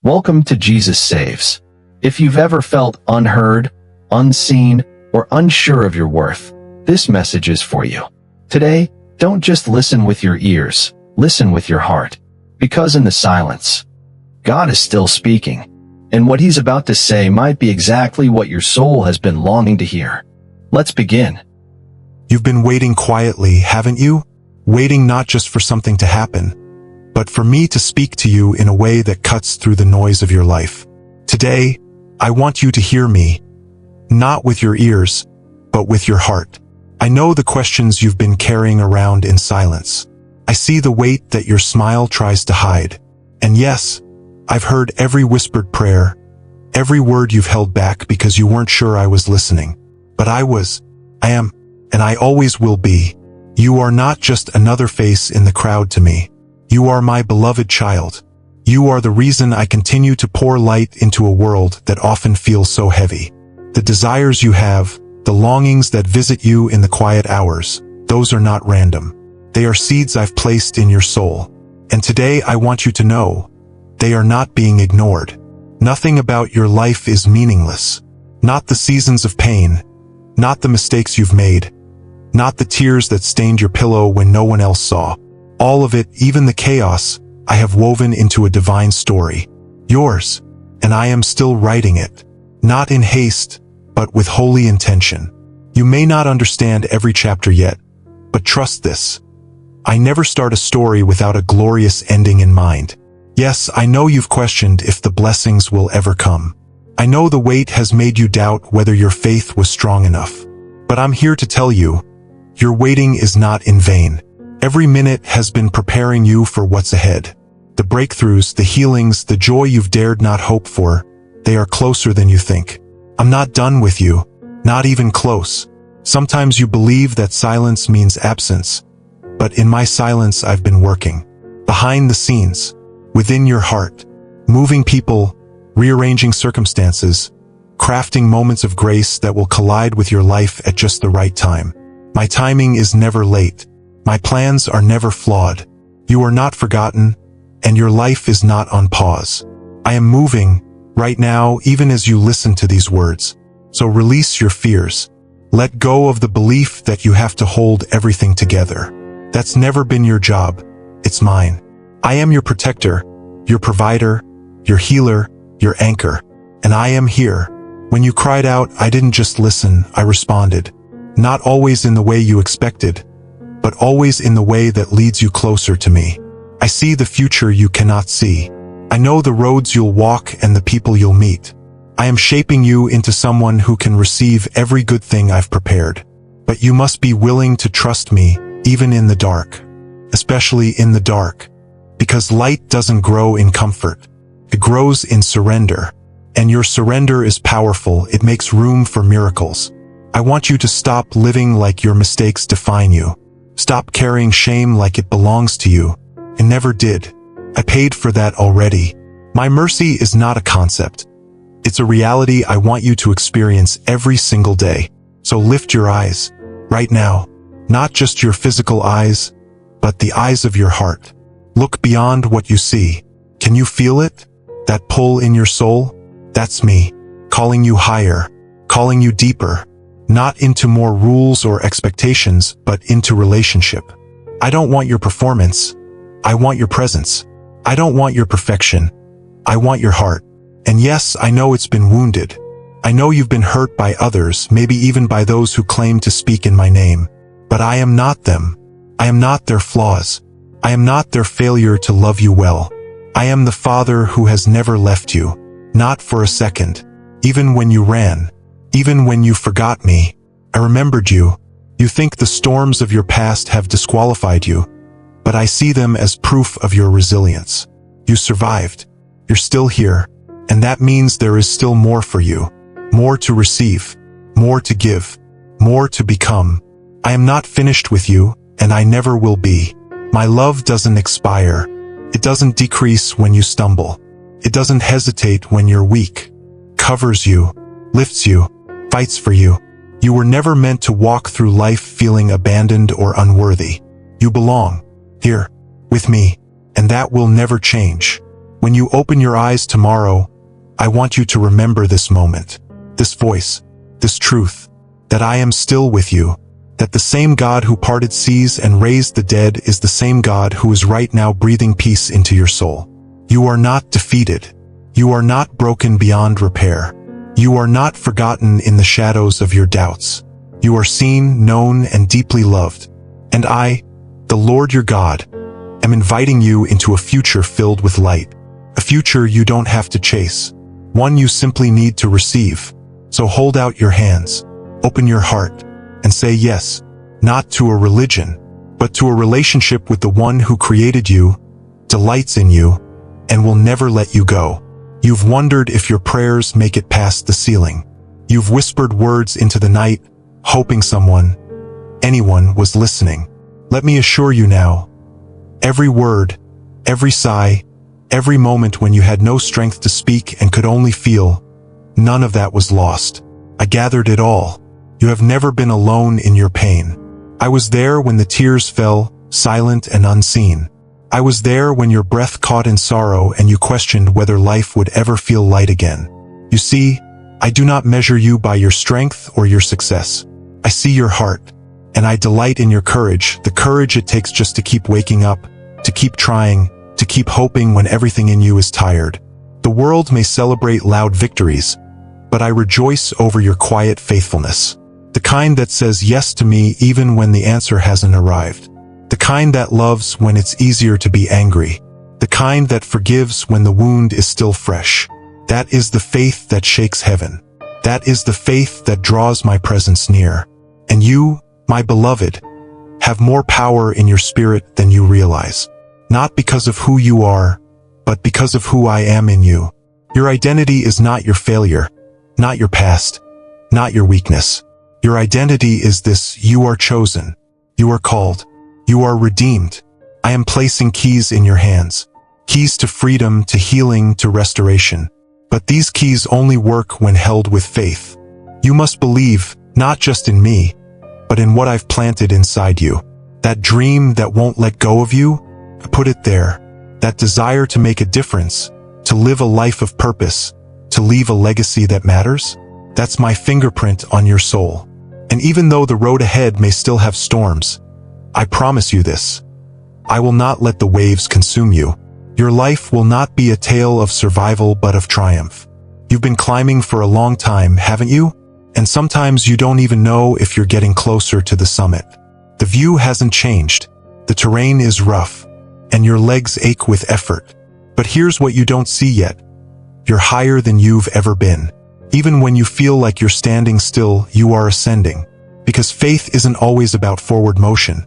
Welcome to Jesus Saves. If you've ever felt unheard, unseen, or unsure of your worth, this message is for you. Today, don't just listen with your ears, listen with your heart. Because in the silence, God is still speaking. And what he's about to say might be exactly what your soul has been longing to hear. Let's begin. You've been waiting quietly, haven't you? Waiting not just for something to happen, but for me to speak to you in a way that cuts through the noise of your life. Today, I want you to hear me, not with your ears, but with your heart. I know the questions you've been carrying around in silence. I see the weight that your smile tries to hide. And yes, I've heard every whispered prayer, every word you've held back because you weren't sure I was listening. But I am, and I always will be. You are not just another face in the crowd to me. You are my beloved child. You are the reason I continue to pour light into a world that often feels so heavy. The desires you have, the longings that visit you in the quiet hours, those are not random. They are seeds I've placed in your soul. And today I want you to know, they are not being ignored. Nothing about your life is meaningless. Not the seasons of pain, not the mistakes you've made, not the tears that stained your pillow when no one else saw. All of it, even the chaos, I have woven into a divine story. Yours. And I am still writing it. Not in haste, but with holy intention. You may not understand every chapter yet, but trust this. I never start a story without a glorious ending in mind. Yes, I know you've questioned if the blessings will ever come. I know the weight has made you doubt whether your faith was strong enough. But I'm here to tell you, your waiting is not in vain. Every minute has been preparing you for what's ahead. The breakthroughs, the healings, the joy you've dared not hope for, they are closer than you think. I'm not done with you, not even close. Sometimes you believe that silence means absence, but in my silence I've been working. Behind the scenes, within your heart, moving people, rearranging circumstances, crafting moments of grace that will collide with your life at just the right time. My timing is never late. My plans are never flawed. You are not forgotten, and your life is not on pause. I am moving, right now, even as you listen to these words. So release your fears. Let go of the belief that you have to hold everything together. That's never been your job. It's mine. I am your protector, your provider, your healer, your anchor. And I am here. When you cried out, I didn't just listen, I responded. Not always in the way you expected, but always in the way that leads you closer to me. I see the future you cannot see. I know the roads you'll walk and the people you'll meet. I am shaping you into someone who can receive every good thing I've prepared. But you must be willing to trust me, even in the dark. Especially in the dark. Because light doesn't grow in comfort. It grows in surrender. And your surrender is powerful. It makes room for miracles. I want you to stop living like your mistakes define you. Stop carrying shame like it belongs to you. It never did. I paid for that already. My mercy is not a concept. It's a reality I want you to experience every single day. So lift your eyes, right now. Not just your physical eyes, but the eyes of your heart. Look beyond what you see. Can you feel it? That pull in your soul? That's me, calling you higher, calling you deeper. Not into more rules or expectations, but into relationship. I don't want your performance. I want your presence. I don't want your perfection. I want your heart. And yes, I know it's been wounded. I know you've been hurt by others, maybe even by those who claim to speak in my name. But I am not them. I am not their flaws. I am not their failure to love you well. I am the Father who has never left you. Not for a second. Even when you ran. Even when you forgot me, I remembered you. You think the storms of your past have disqualified you, but I see them as proof of your resilience. You survived. You're still here, and that means there is still more for you. More to receive, more to give, more to become. I am not finished with you, and I never will be. My love doesn't expire. It doesn't decrease when you stumble. It doesn't hesitate when you're weak. Covers you, lifts you, fights for you. You were never meant to walk through life feeling abandoned or unworthy. You belong, here, with me, and that will never change. When you open your eyes tomorrow, I want you to remember this moment, this voice, this truth, that I am still with you, that the same God who parted seas and raised the dead is the same God who is right now breathing peace into your soul. You are not defeated. You are not broken beyond repair. You are not forgotten in the shadows of your doubts. You are seen, known, and deeply loved. And I, the Lord your God, am inviting you into a future filled with light. A future you don't have to chase. One you simply need to receive. So hold out your hands, open your heart, and say yes, not to a religion, but to a relationship with the one who created you, delights in you, and will never let you go. You've wondered if your prayers make it past the ceiling. You've whispered words into the night, hoping anyone was listening. Let me assure you now, every word, every sigh, every moment when you had no strength to speak and could only feel, none of that was lost. I gathered it all. You have never been alone in your pain. I was there when the tears fell, silent and unseen. I was there when your breath caught in sorrow and you questioned whether life would ever feel light again. You see, I do not measure you by your strength or your success. I see your heart, and I delight in your courage, the courage it takes just to keep waking up, to keep trying, to keep hoping when everything in you is tired. The world may celebrate loud victories, but I rejoice over your quiet faithfulness. The kind that says yes to me even when the answer hasn't arrived. The kind that loves when it's easier to be angry. The kind that forgives when the wound is still fresh. That is the faith that shakes heaven. That is the faith that draws my presence near. And you, my beloved, have more power in your spirit than you realize. Not because of who you are, but because of who I am in you. Your identity is not your failure, not your past, not your weakness. Your identity is this: you are chosen, you are called, you are redeemed. I am placing keys in your hands. Keys to freedom, to healing, to restoration. But these keys only work when held with faith. You must believe, not just in me, but in what I've planted inside you. That dream that won't let go of you, I put it there. That desire to make a difference, to live a life of purpose, to leave a legacy that matters, that's my fingerprint on your soul. And even though the road ahead may still have storms, I promise you this: I will not let the waves consume you. Your life will not be a tale of survival but of triumph. You've been climbing for a long time, haven't you? And sometimes you don't even know if you're getting closer to the summit. The view hasn't changed. The terrain is rough, and your legs ache with effort. But here's what you don't see yet. You're higher than you've ever been. Even when you feel like you're standing still, you are ascending. Because faith isn't always about forward motion.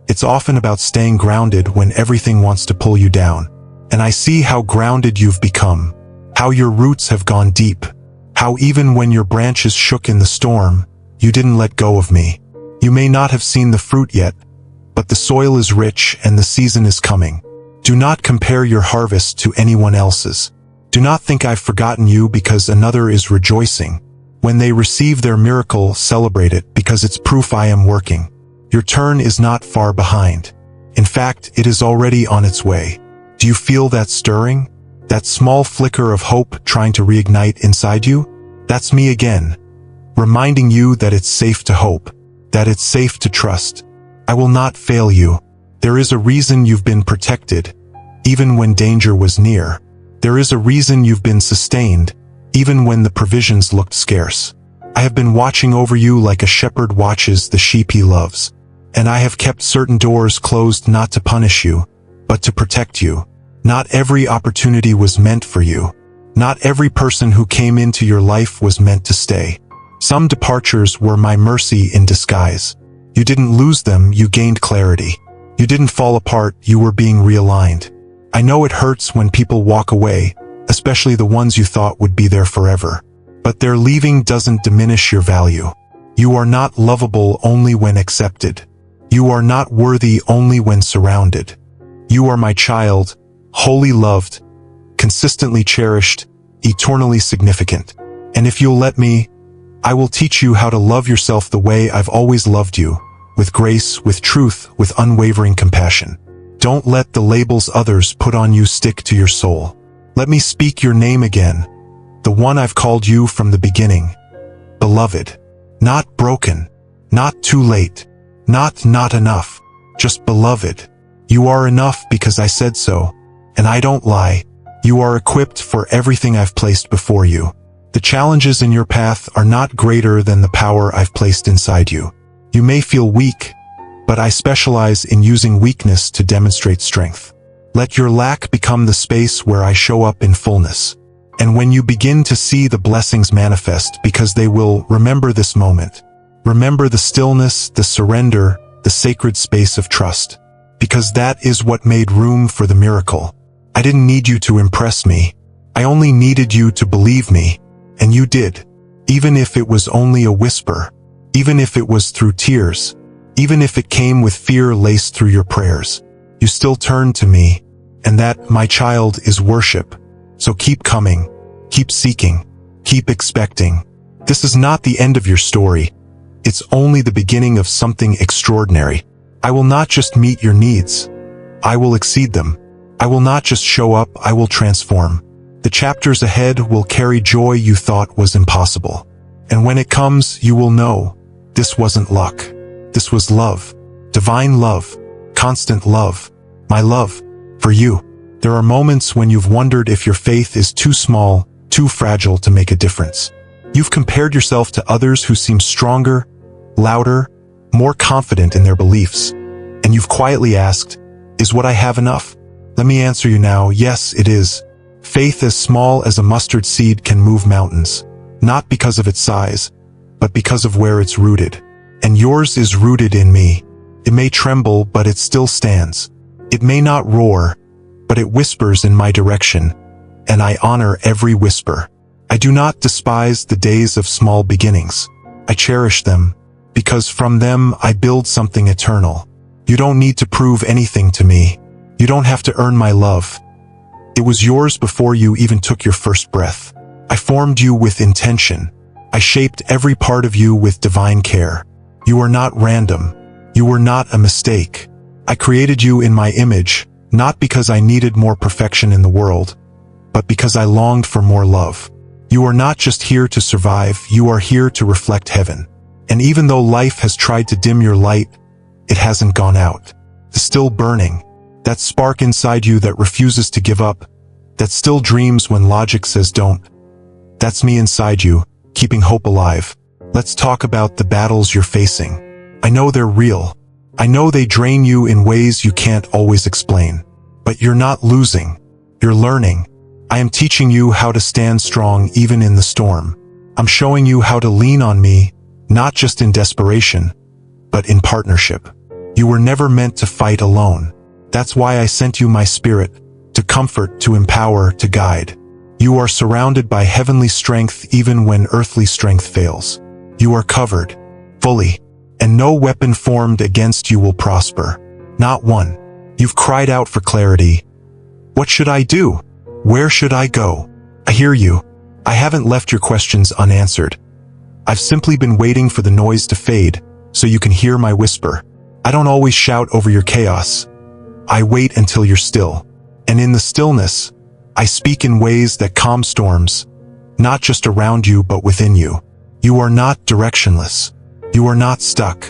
It's often about staying grounded when everything wants to pull you down. And I see how grounded you've become. How your roots have gone deep. How even when your branches shook in the storm, you didn't let go of me. You may not have seen the fruit yet, but the soil is rich and the season is coming. Do not compare your harvest to anyone else's. Do not think I've forgotten you because another is rejoicing. When they receive their miracle, celebrate it because it's proof I am working. Your turn is not far behind. In fact, it is already on its way. Do you feel that stirring? That small flicker of hope trying to reignite inside you? That's me again, reminding you that it's safe to hope, that it's safe to trust. I will not fail you. There is a reason you've been protected, even when danger was near. There is a reason you've been sustained, even when the provisions looked scarce. I have been watching over you like a shepherd watches the sheep he loves. And I have kept certain doors closed not to punish you, but to protect you. Not every opportunity was meant for you. Not every person who came into your life was meant to stay. Some departures were my mercy in disguise. You didn't lose them, you gained clarity. You didn't fall apart, you were being realigned. I know it hurts when people walk away, especially the ones you thought would be there forever. But their leaving doesn't diminish your value. You are not lovable only when accepted. You are not worthy only when surrounded. You are my child, wholly loved, consistently cherished, eternally significant. And if you'll let me, I will teach you how to love yourself the way I've always loved you, with grace, with truth, with unwavering compassion. Don't let the labels others put on you stick to your soul. Let me speak your name again, the one I've called you from the beginning. Beloved. Not broken. Not too late. Not enough. Just beloved. You are enough because I said so. And I don't lie. You are equipped for everything I've placed before you. The challenges in your path are not greater than the power I've placed inside you. You may feel weak, but I specialize in using weakness to demonstrate strength. Let your lack become the space where I show up in fullness. And when you begin to see the blessings manifest, because they will, remember this moment. Remember the stillness, the surrender, the sacred space of trust. Because that is what made room for the miracle. I didn't need you to impress me. I only needed you to believe me. And you did. Even if it was only a whisper. Even if it was through tears. Even if it came with fear laced through your prayers. You still turned to me. And that, my child, is worship. So keep coming. Keep seeking. Keep expecting. This is not the end of your story. It's only the beginning of something extraordinary. I will not just meet your needs. I will exceed them. I will not just show up, I will transform. The chapters ahead will carry joy you thought was impossible. And when it comes, you will know, this wasn't luck. This was love. Divine love. Constant love. My love. For you. There are moments when you've wondered if your faith is too small, too fragile to make a difference. You've compared yourself to others who seem stronger, louder, more confident in their beliefs. And you've quietly asked, is what I have enough? Let me answer you now, yes, it is. Faith as small as a mustard seed can move mountains, not because of its size, but because of where it's rooted. And yours is rooted in me. It may tremble, but it still stands. It may not roar, but it whispers in my direction, and I honor every whisper. I do not despise the days of small beginnings. I cherish them, because from them I build something eternal. You don't need to prove anything to me. You don't have to earn my love. It was yours before you even took your first breath. I formed you with intention. I shaped every part of you with divine care. You are not random. You were not a mistake. I created you in my image, not because I needed more perfection in the world, but because I longed for more love. You are not just here to survive, you are here to reflect heaven. And even though life has tried to dim your light, it hasn't gone out. It's still burning. That spark inside you that refuses to give up, that still dreams when logic says don't. That's me inside you, keeping hope alive. Let's talk about the battles you're facing. I know they're real. I know they drain you in ways you can't always explain. But you're not losing. You're learning. I am teaching you how to stand strong even in the storm. I'm showing you how to lean on me, not just in desperation, but in partnership. You were never meant to fight alone. That's why I sent you my spirit, to comfort, to empower, to guide. You are surrounded by heavenly strength even when earthly strength fails. You are covered, fully, and no weapon formed against you will prosper. Not one. You've cried out for clarity. What should I do? Where should I go? I hear you. I haven't left your questions unanswered. I've simply been waiting for the noise to fade, so you can hear my whisper. I don't always shout over your chaos. I wait until you're still. And in the stillness, I speak in ways that calm storms, not just around you but within you. You are not directionless. You are not stuck.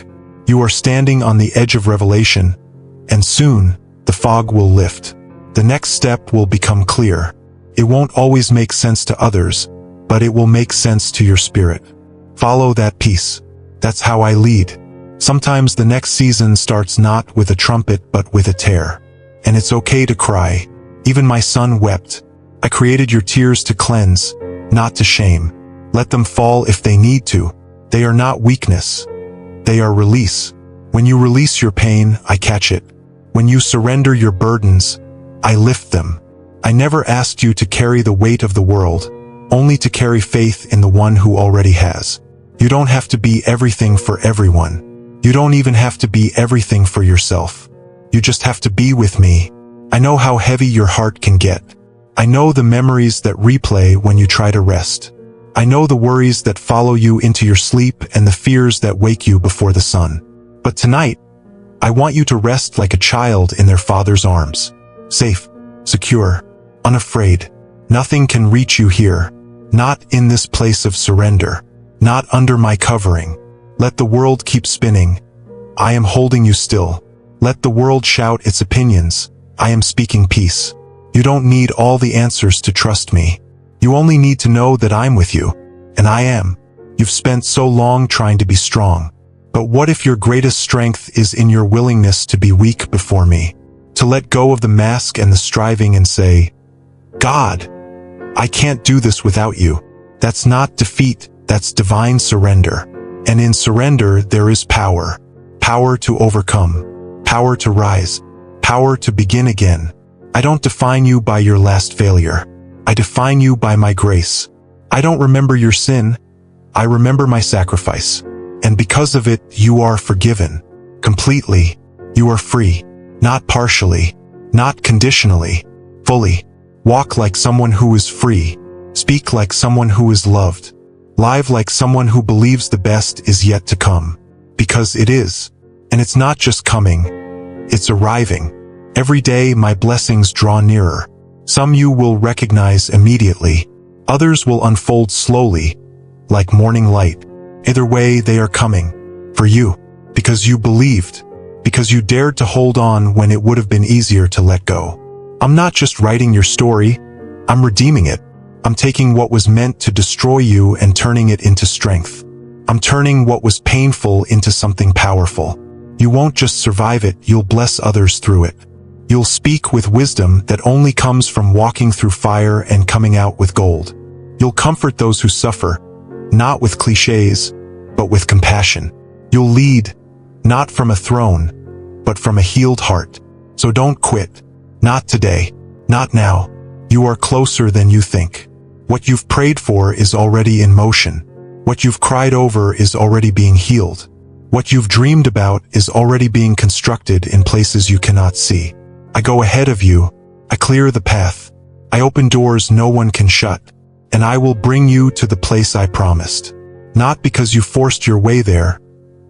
You are standing on the edge of revelation, and soon, the fog will lift. The next step will become clear. It won't always make sense to others, but it will make sense to your spirit. Follow that peace. That's how I lead. Sometimes the next season starts not with a trumpet but with a tear. And it's okay to cry. Even my son wept. I created your tears to cleanse, not to shame. Let them fall if they need to. They are not weakness. They are release. When you release your pain, I catch it. When you surrender your burdens, I lift them. I never asked you to carry the weight of the world, only to carry faith in the one who already has. You don't have to be everything for everyone. You don't even have to be everything for yourself. You just have to be with me. I know how heavy your heart can get. I know the memories that replay when you try to rest. I know the worries that follow you into your sleep and the fears that wake you before the sun. But tonight, I want you to rest like a child in their father's arms. Safe, secure, unafraid. Nothing can reach you here. Not in this place of surrender. Not under my covering. Let the world keep spinning. I am holding you still. Let the world shout its opinions. I am speaking peace. You don't need all the answers to trust me. You only need to know that I'm with you. And I am. You've spent so long trying to be strong. But what if your greatest strength is in your willingness to be weak before me? To let go of the mask and the striving and say, God, I can't do this without you. That's not defeat, that's divine surrender. And in surrender there is power. Power to overcome. Power to rise. Power to begin again. I don't define you by your last failure. I define you by my grace. I don't remember your sin. I remember my sacrifice. And because of it, you are forgiven. Completely. You are free. Not partially. Not conditionally. Fully. Walk like someone who is free. Speak like someone who is loved. Live like someone who believes the best is yet to come. Because it is. And it's not just coming. It's arriving. Every day my blessings draw nearer. Some you will recognize immediately. Others will unfold slowly, like morning light. Either way, they are coming. For you. Because you believed. Because you dared to hold on when it would have been easier to let go. I'm not just writing your story. I'm redeeming it. I'm taking what was meant to destroy you and turning it into strength. I'm turning what was painful into something powerful. You won't just survive it, you'll bless others through it. You'll speak with wisdom that only comes from walking through fire and coming out with gold. You'll comfort those who suffer, not with cliches, but with compassion. You'll lead, not from a throne, but from a healed heart. So don't quit. Not today. Not now. You are closer than you think. What you've prayed for is already in motion. What you've cried over is already being healed. What you've dreamed about is already being constructed in places you cannot see. I go ahead of you. I clear the path. I open doors no one can shut. And I will bring you to the place I promised. Not because you forced your way there,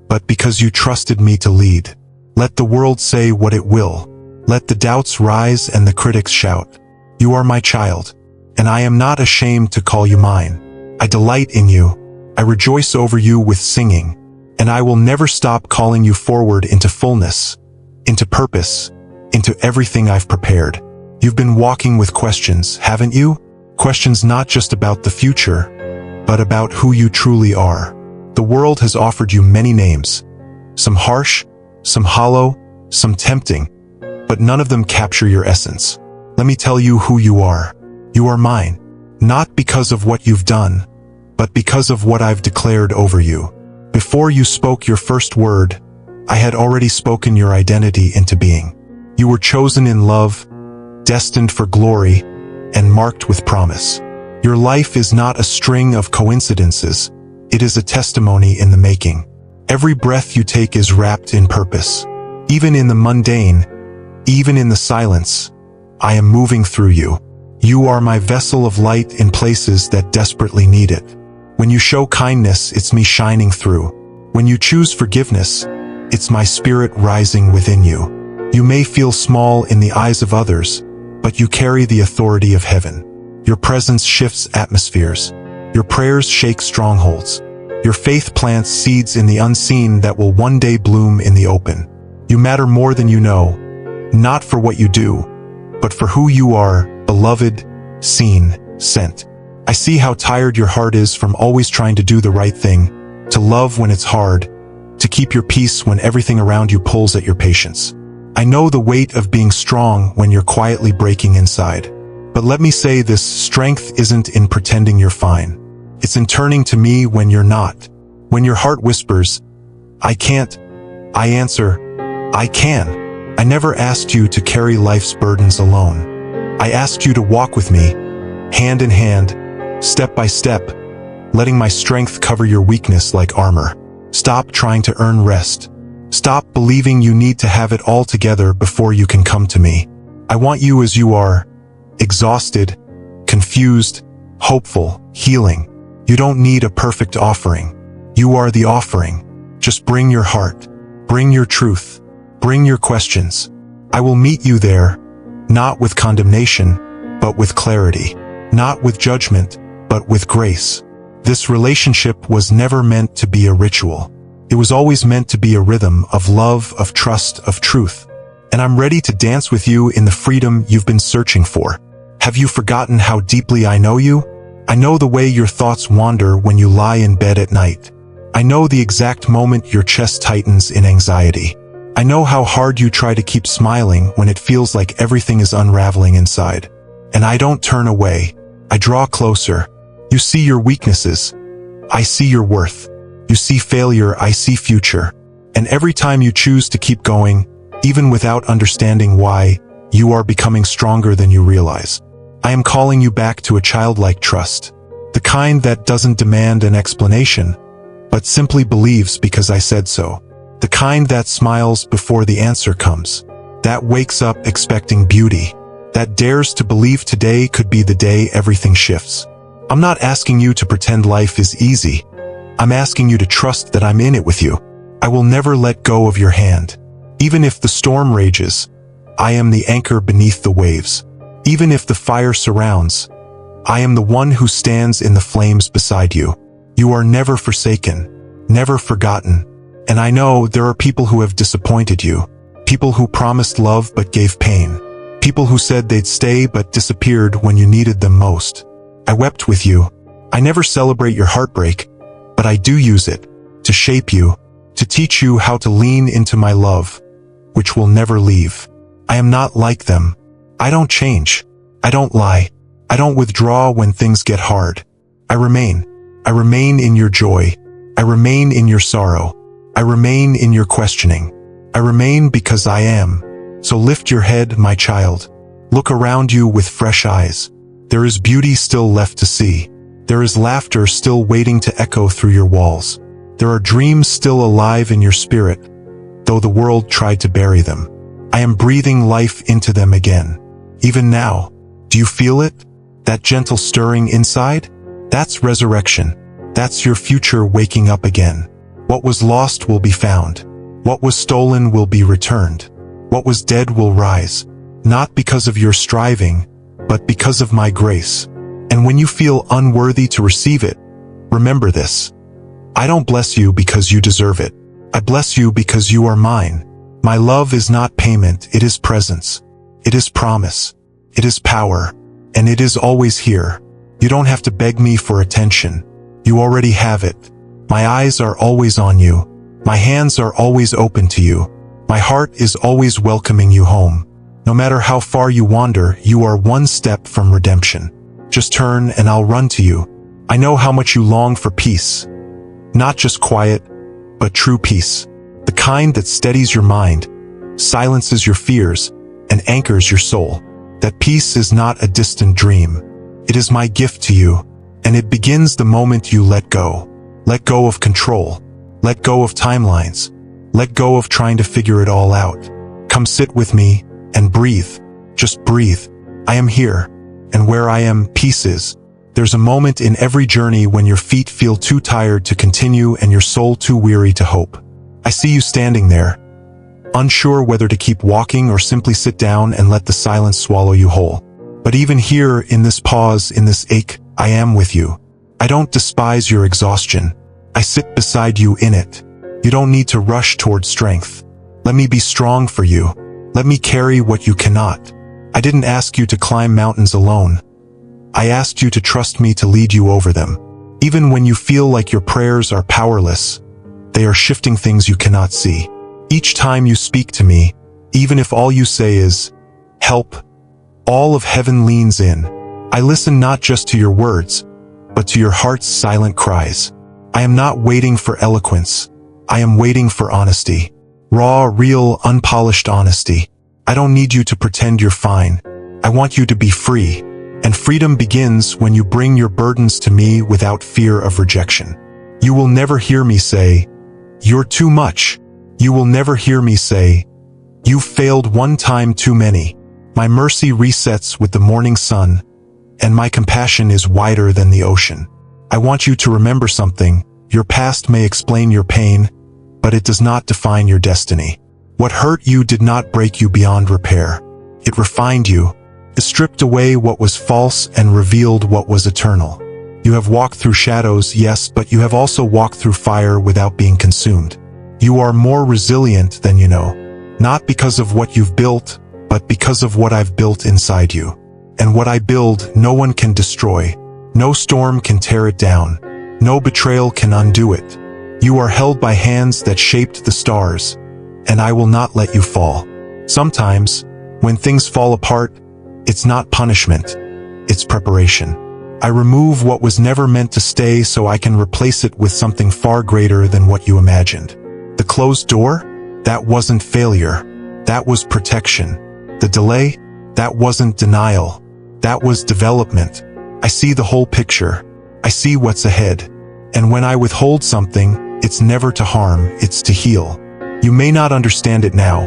but because you trusted me to lead. Let the world say what it will. Let the doubts rise and the critics shout. You are my child, and I am not ashamed to call you mine. I delight in you. I rejoice over you with singing, and I will never stop calling you forward into fullness, into purpose, into everything I've prepared. You've been walking with questions, haven't you? Questions not just about the future, but about who you truly are. The world has offered you many names, some harsh, some hollow, some tempting, but none of them capture your essence. Let me tell you who you are. You are mine, not because of what you've done, but because of what I've declared over you. Before you spoke your first word, I had already spoken your identity into being. You were chosen in love, destined for glory, and marked with promise. Your life is not a string of coincidences. It is a testimony in the making. Every breath you take is wrapped in purpose. Even in the mundane, even in the silence, I am moving through you. You are my vessel of light in places that desperately need it. When you show kindness, it's me shining through. When you choose forgiveness, it's my spirit rising within you. You may feel small in the eyes of others, but you carry the authority of heaven. Your presence shifts atmospheres. Your prayers shake strongholds. Your faith plants seeds in the unseen that will one day bloom in the open. You matter more than you know, not for what you do, but for who you are, beloved, seen, sent. I see how tired your heart is from always trying to do the right thing, to love when it's hard, to keep your peace when everything around you pulls at your patience. I know the weight of being strong when you're quietly breaking inside. But let me say this, strength isn't in pretending you're fine. It's in turning to me when you're not. When your heart whispers, I can't, I answer, I can. I never asked you to carry life's burdens alone. I asked you to walk with me, hand in hand, step by step, letting my strength cover your weakness like armor. Stop trying to earn rest. Stop believing you need to have it all together before you can come to me. I want you as you are, exhausted, confused, hopeful, healing. You don't need a perfect offering. You are the offering. Just bring your heart. Bring your truth. Bring your questions. I will meet you there, not with condemnation, but with clarity. not with judgment, but with grace. This relationship was never meant to be a ritual. It was always meant to be a rhythm of love, of trust, of truth. And I'm ready to dance with you in the freedom you've been searching for. Have you forgotten how deeply I know you? I know the way your thoughts wander when you lie in bed at night. I know the exact moment your chest tightens in anxiety. I know how hard you try to keep smiling when it feels like everything is unraveling inside. And I don't turn away. I draw closer. You see your weaknesses. I see your worth. You see failure, I see future. And every time you choose to keep going, even without understanding why, you are becoming stronger than you realize. I am calling you back to a childlike trust. The kind that doesn't demand an explanation, but simply believes because I said so. The kind that smiles before the answer comes. That wakes up expecting beauty. That dares to believe today could be the day everything shifts. I'm not asking you to pretend life is easy. I'm asking you to trust that I'm in it with you. I will never let go of your hand. Even if the storm rages, I am the anchor beneath the waves. Even if the fire surrounds, I am the one who stands in the flames beside you. You are never forsaken, never forgotten. And I know there are people who have disappointed you. People who promised love but gave pain. People who said they'd stay but disappeared when you needed them most. I wept with you. I never celebrate your heartbreak, but I do use it to shape you, to teach you how to lean into my love, which will never leave. I am not like them. I don't change. I don't lie. I don't withdraw when things get hard. I remain. I remain in your joy. I remain in your sorrow. I remain in your questioning. I remain because I am. So lift your head, my child. Look around you with fresh eyes. There is beauty still left to see. There is laughter still waiting to echo through your walls. There are dreams still alive in your spirit, though the world tried to bury them. I am breathing life into them again. Even now, do you feel it? That gentle stirring inside? That's resurrection. That's your future waking up again. What was lost will be found. What was stolen will be returned. What was dead will rise. Not because of your striving, but because of my grace. And when you feel unworthy to receive it, remember this. I don't bless you because you deserve it. I bless you because you are mine. My love is not payment, it is presence. It is promise. It is power. And it is always here. You don't have to beg me for attention. You already have it. My eyes are always on you. My hands are always open to you. My heart is always welcoming you home. No matter how far you wander, you are one step from redemption. Just turn and I'll run to you. I know how much you long for peace. Not just quiet, but true peace. The kind that steadies your mind, silences your fears, and anchors your soul. That peace is not a distant dream. It is my gift to you, and it begins the moment you let go. Let go of control. Let go of timelines. Let go of trying to figure it all out. Come sit with me and breathe. Just breathe. I am here, and where I am, peace is. There's a moment in every journey when your feet feel too tired to continue and your soul too weary to hope. I see you standing there, unsure whether to keep walking or simply sit down and let the silence swallow you whole. But even here, in this pause, in this ache, I am with you. I don't despise your exhaustion. I sit beside you in it. You don't need to rush toward strength. Let me be strong for you. Let me carry what you cannot. I didn't ask you to climb mountains alone. I asked you to trust me to lead you over them. Even when you feel like your prayers are powerless, they are shifting things you cannot see. Each time you speak to me, even if all you say is, help, all of heaven leans in. I listen not just to your words, but to your heart's silent cries. I am not waiting for eloquence. I am waiting for honesty. Raw, real, unpolished honesty. I don't need you to pretend you're fine. I want you to be free. And freedom begins when you bring your burdens to me without fear of rejection. You will never hear me say, you're too much. You will never hear me say, you failed one time too many. My mercy resets with the morning sun, and my compassion is wider than the ocean. I want you to remember something. Your past may explain your pain, but it does not define your destiny. What hurt you did not break you beyond repair. It refined you. It stripped away what was false and revealed what was eternal. You have walked through shadows, yes, but you have also walked through fire without being consumed. You are more resilient than you know. Not because of what you've built, but because of what I've built inside you. And what I build, no one can destroy. No storm can tear it down. No betrayal can undo it. You are held by hands that shaped the stars, and I will not let you fall. Sometimes, when things fall apart, it's not punishment, it's preparation. I remove what was never meant to stay so I can replace it with something far greater than what you imagined. The closed door? That wasn't failure. That was protection. The delay? That wasn't denial. That was development. I see the whole picture. I see what's ahead. And when I withhold something, it's never to harm, it's to heal. You may not understand it now,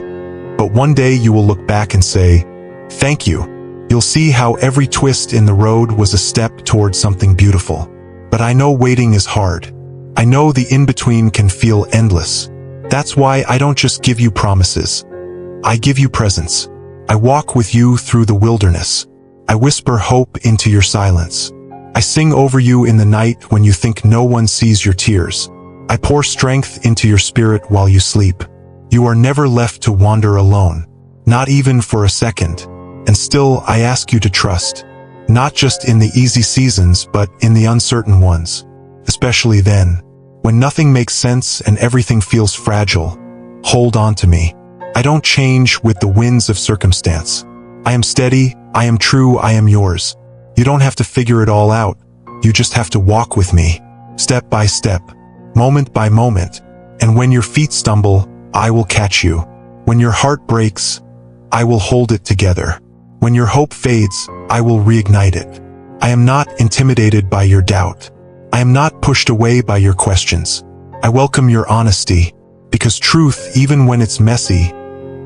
but one day you will look back and say, "Thank you." You'll see how every twist in the road was a step towards something beautiful. But I know waiting is hard. I know the in-between can feel endless. That's why I don't just give you promises. I give you presence. I walk with you through the wilderness. I whisper hope into your silence. I sing over you in the night when you think no one sees your tears. I pour strength into your spirit while you sleep. You are never left to wander alone, not even for a second. And still, I ask you to trust, not just in the easy seasons, but in the uncertain ones. Especially then, when nothing makes sense and everything feels fragile, hold on to me. I don't change with the winds of circumstance. I am steady, I am true, I am yours. You don't have to figure it all out. You just have to walk with me, step by step, moment by moment. And when your feet stumble, I will catch you. When your heart breaks, I will hold it together. When your hope fades, I will reignite it. I am not intimidated by your doubt. I am not pushed away by your questions. I welcome your honesty, because truth, even when it's messy,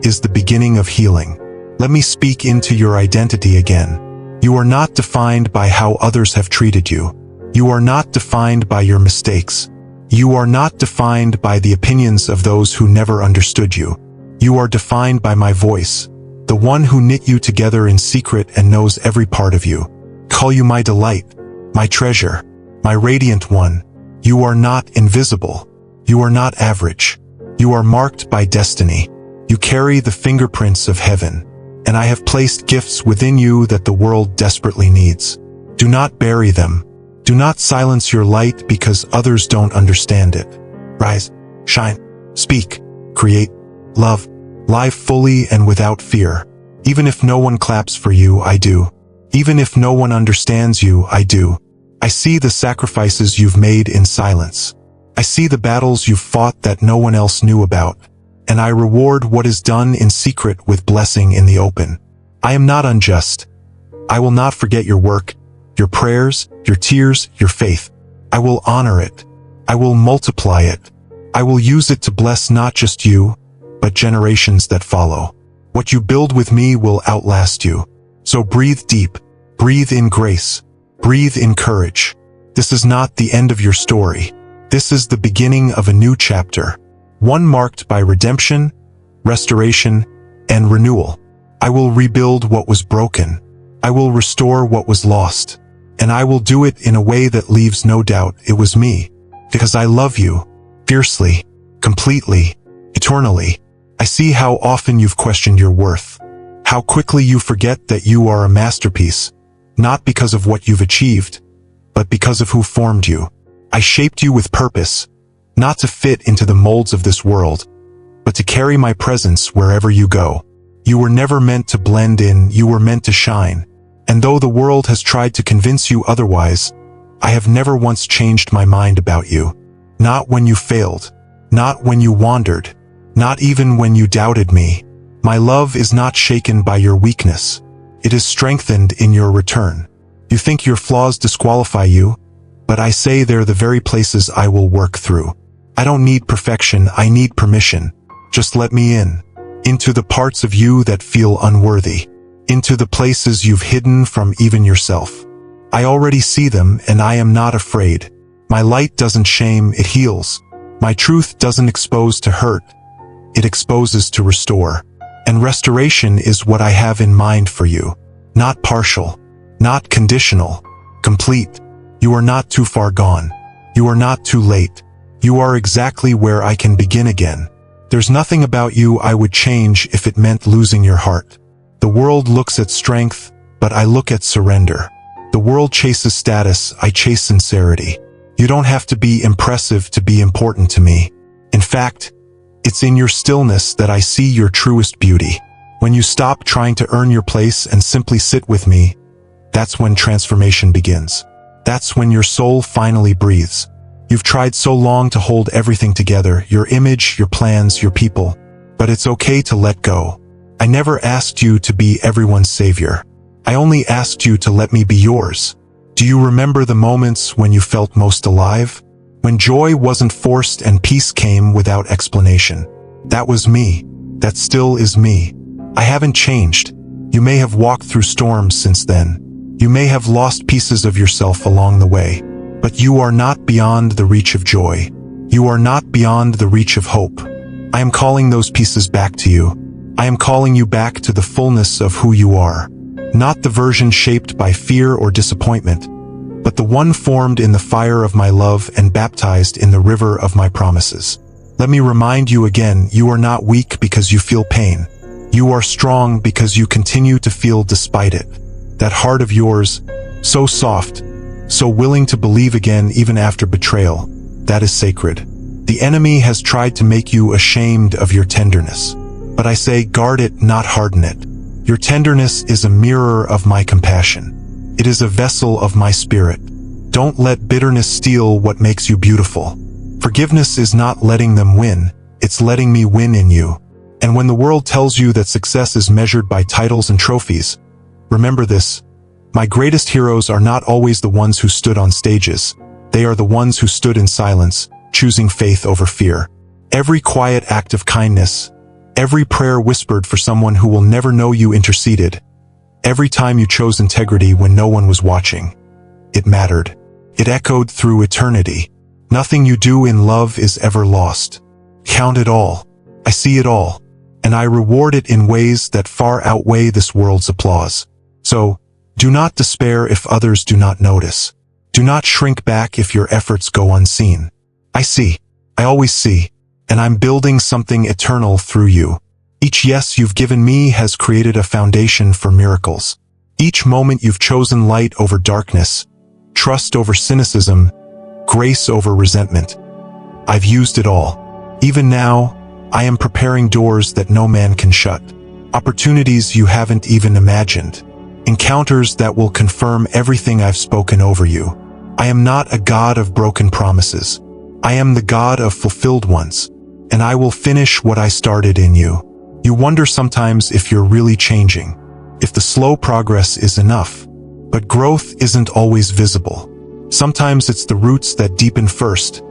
is the beginning of healing. Let me speak into your identity again. You are not defined by how others have treated you. You are not defined by your mistakes. You are not defined by the opinions of those who never understood you. You are defined by my voice, the one who knit you together in secret and knows every part of you. Call you my delight, my treasure, my radiant one. You are not invisible. You are not average. You are marked by destiny. You carry the fingerprints of heaven, and I have placed gifts within you that the world desperately needs. Do not bury them. Do not silence your light because others don't understand it. Rise, shine, speak, create, love. Live fully and without fear. Even if no one claps for you, I do. Even if no one understands you, I do. I see the sacrifices you've made in silence. I see the battles you've fought that no one else knew about. And I reward what is done in secret with blessing in the open. I am not unjust. I will not forget your work, your prayers, your tears, your faith. I will honor it. I will multiply it. I will use it to bless not just you, but generations that follow. What you build with me will outlast you. So breathe deep, breathe in grace, breathe in courage. This is not the end of your story. This is the beginning of a new chapter, one marked by redemption, restoration, and renewal. I will rebuild what was broken. I will restore what was lost. And I will do it in a way that leaves no doubt it was me. Because I love you, fiercely, completely, eternally. I see how often you've questioned your worth, how quickly you forget that you are a masterpiece, not because of what you've achieved, but because of who formed you. I shaped you with purpose, not to fit into the molds of this world, but to carry my presence wherever you go. You were never meant to blend in, you were meant to shine. And though the world has tried to convince you otherwise, I have never once changed my mind about you. Not when you failed, not when you wandered, not even when you doubted me. My love is not shaken by your weakness. It is strengthened in your return. You think your flaws disqualify you, but I say they're the very places I will work through. I don't need perfection, I need permission. Just let me in. Into the parts of you that feel unworthy. Into the places you've hidden from even yourself. I already see them and I am not afraid. My light doesn't shame, it heals. My truth doesn't expose to hurt. It exposes to restore. And restoration is what I have in mind for you. Not partial. Not conditional. Complete. You are not too far gone. You are not too late. You are exactly where I can begin again. There's nothing about you I would change if it meant losing your heart. The world looks at strength, but I look at surrender. The world chases status, I chase sincerity. You don't have to be impressive to be important to me. In fact, it's in your stillness that I see your truest beauty. When you stop trying to earn your place and simply sit with me, that's when transformation begins. That's when your soul finally breathes. You've tried so long to hold everything together, your image, your plans, your people. But it's okay to let go. I never asked you to be everyone's savior. I only asked you to let me be yours. Do you remember the moments when you felt most alive? When joy wasn't forced and peace came without explanation. That was me. That still is me. I haven't changed. You may have walked through storms since then. You may have lost pieces of yourself along the way. But you are not beyond the reach of joy. You are not beyond the reach of hope. I am calling those pieces back to you. I am calling you back to the fullness of who you are. Not the version shaped by fear or disappointment, but the one formed in the fire of my love and baptized in the river of my promises. Let me remind you again, you are not weak because you feel pain. You are strong because you continue to feel despite it. That heart of yours, so soft, so willing to believe again even after betrayal, that is sacred. The enemy has tried to make you ashamed of your tenderness. But I say, guard it, not harden it. Your tenderness is a mirror of my compassion. It is a vessel of my spirit. Don't let bitterness steal what makes you beautiful. Forgiveness is not letting them win, it's letting me win in you. And when the world tells you that success is measured by titles and trophies, remember this. My greatest heroes are not always the ones who stood on stages. They are the ones who stood in silence, choosing faith over fear. Every quiet act of kindness, every prayer whispered for someone who will never know you interceded, every time you chose integrity when no one was watching, it mattered. It echoed through eternity. Nothing you do in love is ever lost. Count it all. I see it all. And I reward it in ways that far outweigh this world's applause. So, do not despair if others do not notice. Do not shrink back if your efforts go unseen. I see. I always see. And I'm building something eternal through you. Each yes you've given me has created a foundation for miracles. Each moment you've chosen light over darkness, trust over cynicism, grace over resentment. I've used it all. Even now, I am preparing doors that no man can shut. Opportunities you haven't even imagined. Encounters that will confirm everything I've spoken over you. I am not a God of broken promises. I am the God of fulfilled ones. And I will finish what I started in you. You wonder sometimes if you're really changing, if the slow progress is enough. But growth isn't always visible. Sometimes it's the roots that deepen first,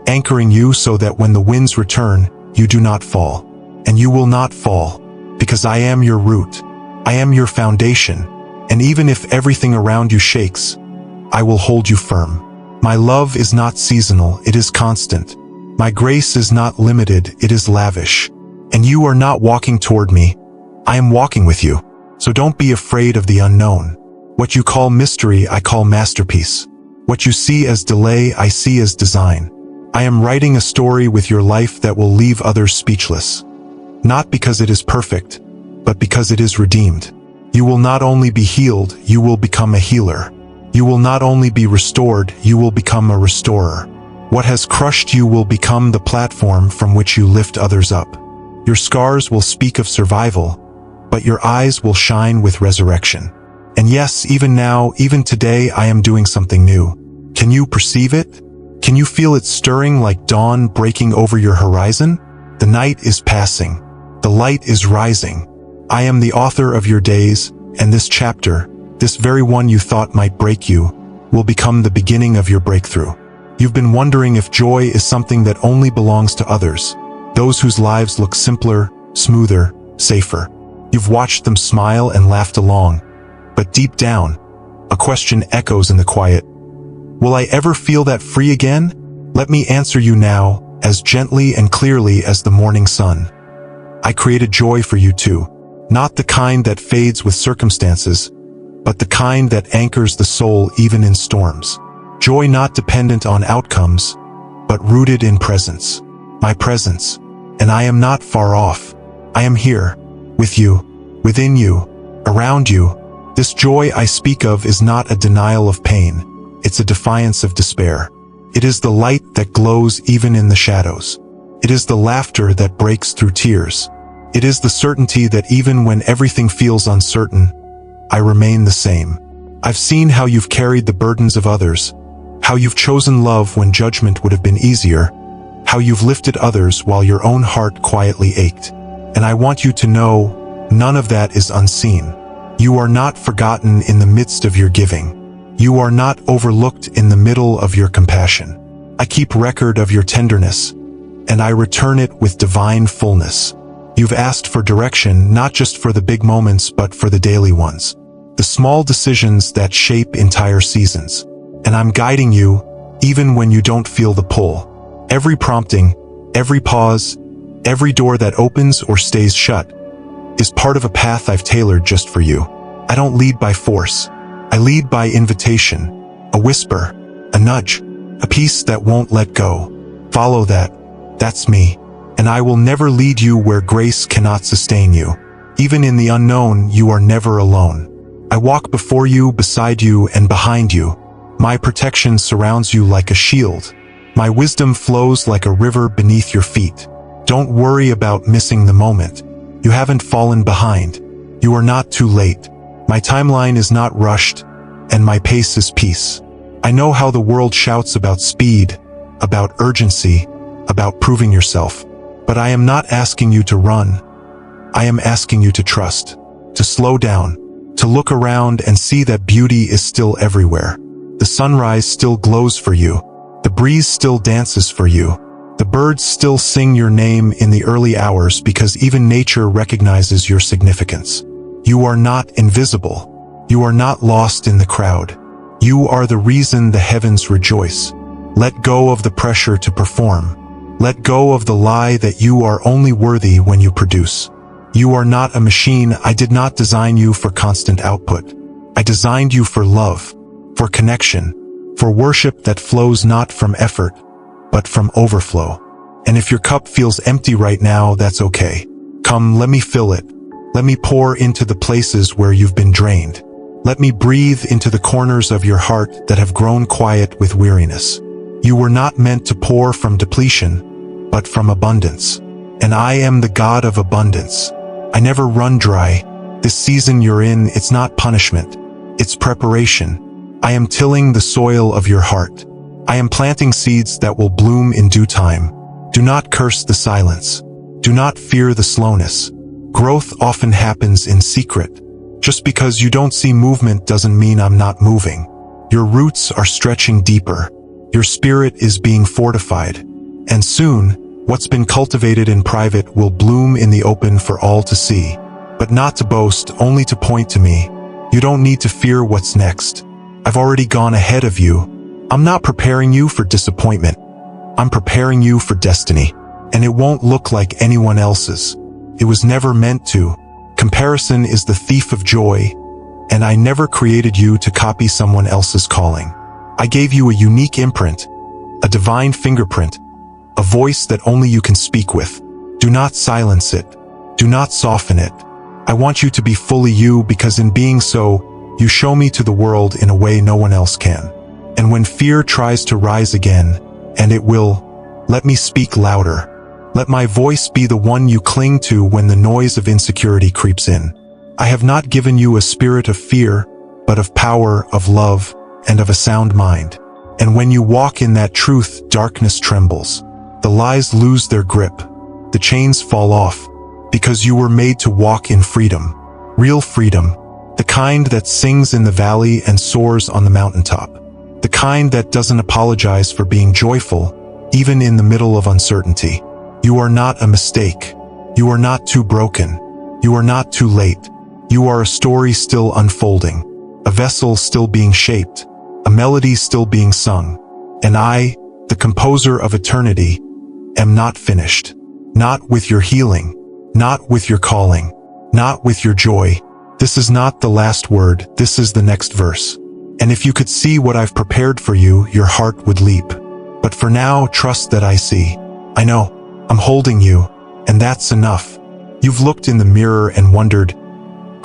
anchoring you so that when the winds return, you do not fall. And you will not fall, because I am your root. I am your foundation. And even if everything around you shakes, I will hold you firm. My love is not seasonal, it is constant. My grace is not limited, it is lavish. And you are not walking toward me. I am walking with you. So don't be afraid of the unknown. What you call mystery, I call masterpiece. What you see as delay, I see as design. I am writing a story with your life that will leave others speechless. Not because it is perfect, but because it is redeemed. You will not only be healed, you will become a healer. You will not only be restored, you will become a restorer. What has crushed you will become the platform from which you lift others up. Your scars will speak of survival, but your eyes will shine with resurrection. And yes, even now, even today, I am doing something new. Can you perceive it? Can you feel it stirring like dawn breaking over your horizon? The night is passing. The light is rising. I am the author of your days, and this chapter, this very one you thought might break you, will become the beginning of your breakthrough. You've been wondering if joy is something that only belongs to others, those whose lives look simpler, smoother, safer. You've watched them smile and laughed along, but deep down, a question echoes in the quiet. Will I ever feel that free again? Let me answer you now, as gently and clearly as the morning sun. I created joy for you too. Not the kind that fades with circumstances, but the kind that anchors the soul even in storms. Joy not dependent on outcomes, but rooted in presence. My presence. And I am not far off. I am here, with you, within you, around you. This joy I speak of is not a denial of pain. It's a defiance of despair. It is the light that glows even in the shadows. It is the laughter that breaks through tears. It is the certainty that even when everything feels uncertain, I remain the same. I've seen how you've carried the burdens of others, how you've chosen love when judgment would have been easier, how you've lifted others while your own heart quietly ached. And I want you to know, none of that is unseen. You are not forgotten in the midst of your giving. You are not overlooked in the middle of your compassion. I keep record of your tenderness, and I return it with divine fullness. You've asked for direction, not just for the big moments, but for the daily ones. The small decisions that shape entire seasons. And I'm guiding you, even when you don't feel the pull. Every prompting, every pause, every door that opens or stays shut is part of a path I've tailored just for you. I don't lead by force. I lead by invitation, a whisper, a nudge, a peace that won't let go. Follow that. That's me. And I will never lead you where grace cannot sustain you. Even in the unknown, you are never alone. I walk before you, beside you, and behind you. My protection surrounds you like a shield. My wisdom flows like a river beneath your feet. Don't worry about missing the moment. You haven't fallen behind. You are not too late. My timeline is not rushed, and my pace is peace. I know how the world shouts about speed, about urgency, about proving yourself. But I am not asking you to run. I am asking you to trust, to slow down, to look around and see that beauty is still everywhere. The sunrise still glows for you. The breeze still dances for you. The birds still sing your name in the early hours because even nature recognizes your significance. You are not invisible. You are not lost in the crowd. You are the reason the heavens rejoice. Let go of the pressure to perform. Let go of the lie that you are only worthy when you produce. You are not a machine. I did not design you for constant output. I designed you for love, for connection, for worship that flows not from effort, but from overflow. And if your cup feels empty right now, that's okay. Come, let me fill it. Let me pour into the places where you've been drained. Let me breathe into the corners of your heart that have grown quiet with weariness. You were not meant to pour from depletion, but from abundance. And I am the God of abundance. I never run dry. This season you're in, it's not punishment. It's preparation. I am tilling the soil of your heart. I am planting seeds that will bloom in due time. Do not curse the silence. Do not fear the slowness. Growth often happens in secret. Just because you don't see movement doesn't mean I'm not moving. Your roots are stretching deeper. Your spirit is being fortified. And soon, what's been cultivated in private will bloom in the open for all to see. But not to boast, only to point to me. You don't need to fear what's next. I've already gone ahead of you. I'm not preparing you for disappointment. I'm preparing you for destiny. And it won't look like anyone else's. It was never meant to. Comparison is the thief of joy, and I never created you to copy someone else's calling. I gave you a unique imprint, a divine fingerprint, a voice that only you can speak with. Do not silence it. Do not soften it. I want you to be fully you because in being so, you show me to the world in a way no one else can. And when fear tries to rise again, and it will, let me speak louder. Let my voice be the one you cling to when the noise of insecurity creeps in. I have not given you a spirit of fear, but of power, of love, and of a sound mind. And when you walk in that truth, darkness trembles. The lies lose their grip. The chains fall off. Because you were made to walk in freedom. Real freedom. The kind that sings in the valley and soars on the mountaintop. The kind that doesn't apologize for being joyful, even in the middle of uncertainty. You are not a mistake. You are not too broken. You are not too late. You are a story still unfolding. A vessel still being shaped. A melody still being sung. And I, the composer of eternity, am not finished. Not with your healing. Not with your calling. Not with your joy. This is not the last word, this is the next verse. And if you could see what I've prepared for you, your heart would leap. But for now, trust that I see. I know, I'm holding you, and that's enough. You've looked in the mirror and wondered,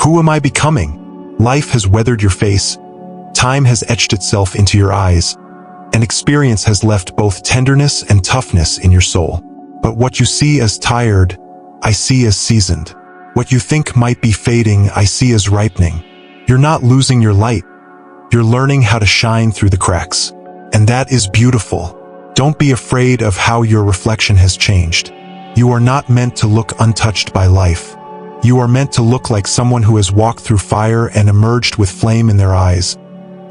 who am I becoming? Life has weathered your face, time has etched itself into your eyes, and experience has left both tenderness and toughness in your soul. But what you see as tired, I see as seasoned. What you think might be fading, I see as ripening. You're not losing your light. You're learning how to shine through the cracks. And that is beautiful. Don't be afraid of how your reflection has changed. You are not meant to look untouched by life. You are meant to look like someone who has walked through fire and emerged with flame in their eyes,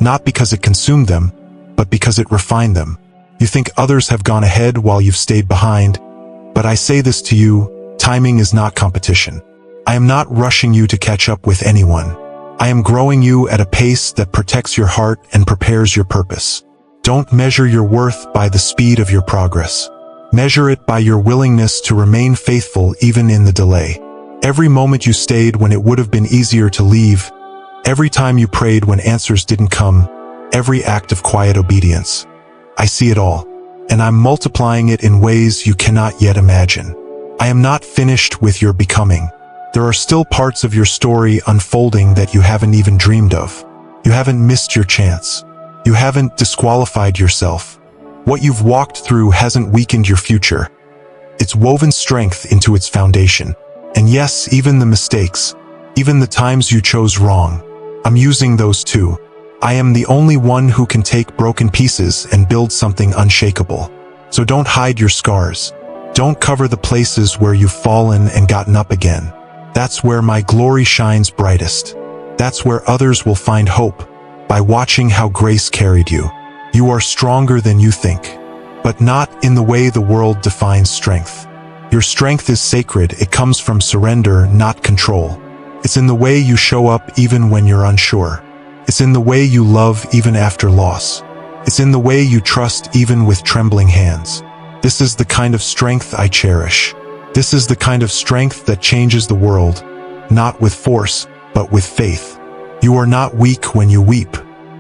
not because it consumed them, but because it refined them. You think others have gone ahead while you've stayed behind, but I say this to you, timing is not competition. I am not rushing you to catch up with anyone. I am growing you at a pace that protects your heart and prepares your purpose. Don't measure your worth by the speed of your progress. Measure it by your willingness to remain faithful even in the delay. Every moment you stayed when it would have been easier to leave, every time you prayed when answers didn't come, every act of quiet obedience. I see it all, and I'm multiplying it in ways you cannot yet imagine. I am not finished with your becoming. There are still parts of your story unfolding that you haven't even dreamed of. You haven't missed your chance. You haven't disqualified yourself. What you've walked through hasn't weakened your future. It's woven strength into its foundation. And yes, even the mistakes, even the times you chose wrong, I'm using those too. I am the only one who can take broken pieces and build something unshakable. So don't hide your scars. Don't cover the places where you've fallen and gotten up again. That's where my glory shines brightest. That's where others will find hope, by watching how grace carried you. You are stronger than you think, but not in the way the world defines strength. Your strength is sacred. It comes from surrender, not control. It's in the way you show up even when you're unsure. It's in the way you love even after loss. It's in the way you trust even with trembling hands. This is the kind of strength I cherish. This is the kind of strength that changes the world, not with force, but with faith. You are not weak when you weep.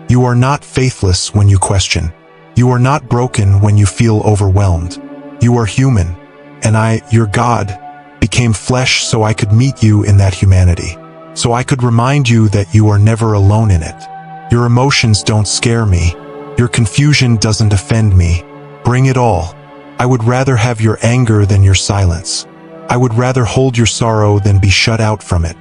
You are not faithless when you question. You are not broken when you feel overwhelmed. You are human, and I, your God, became flesh so I could meet you in that humanity. So I could remind you that you are never alone in it. Your emotions don't scare me. Your confusion doesn't offend me. Bring it all. I would rather have your anger than your silence. I would rather hold your sorrow than be shut out from it.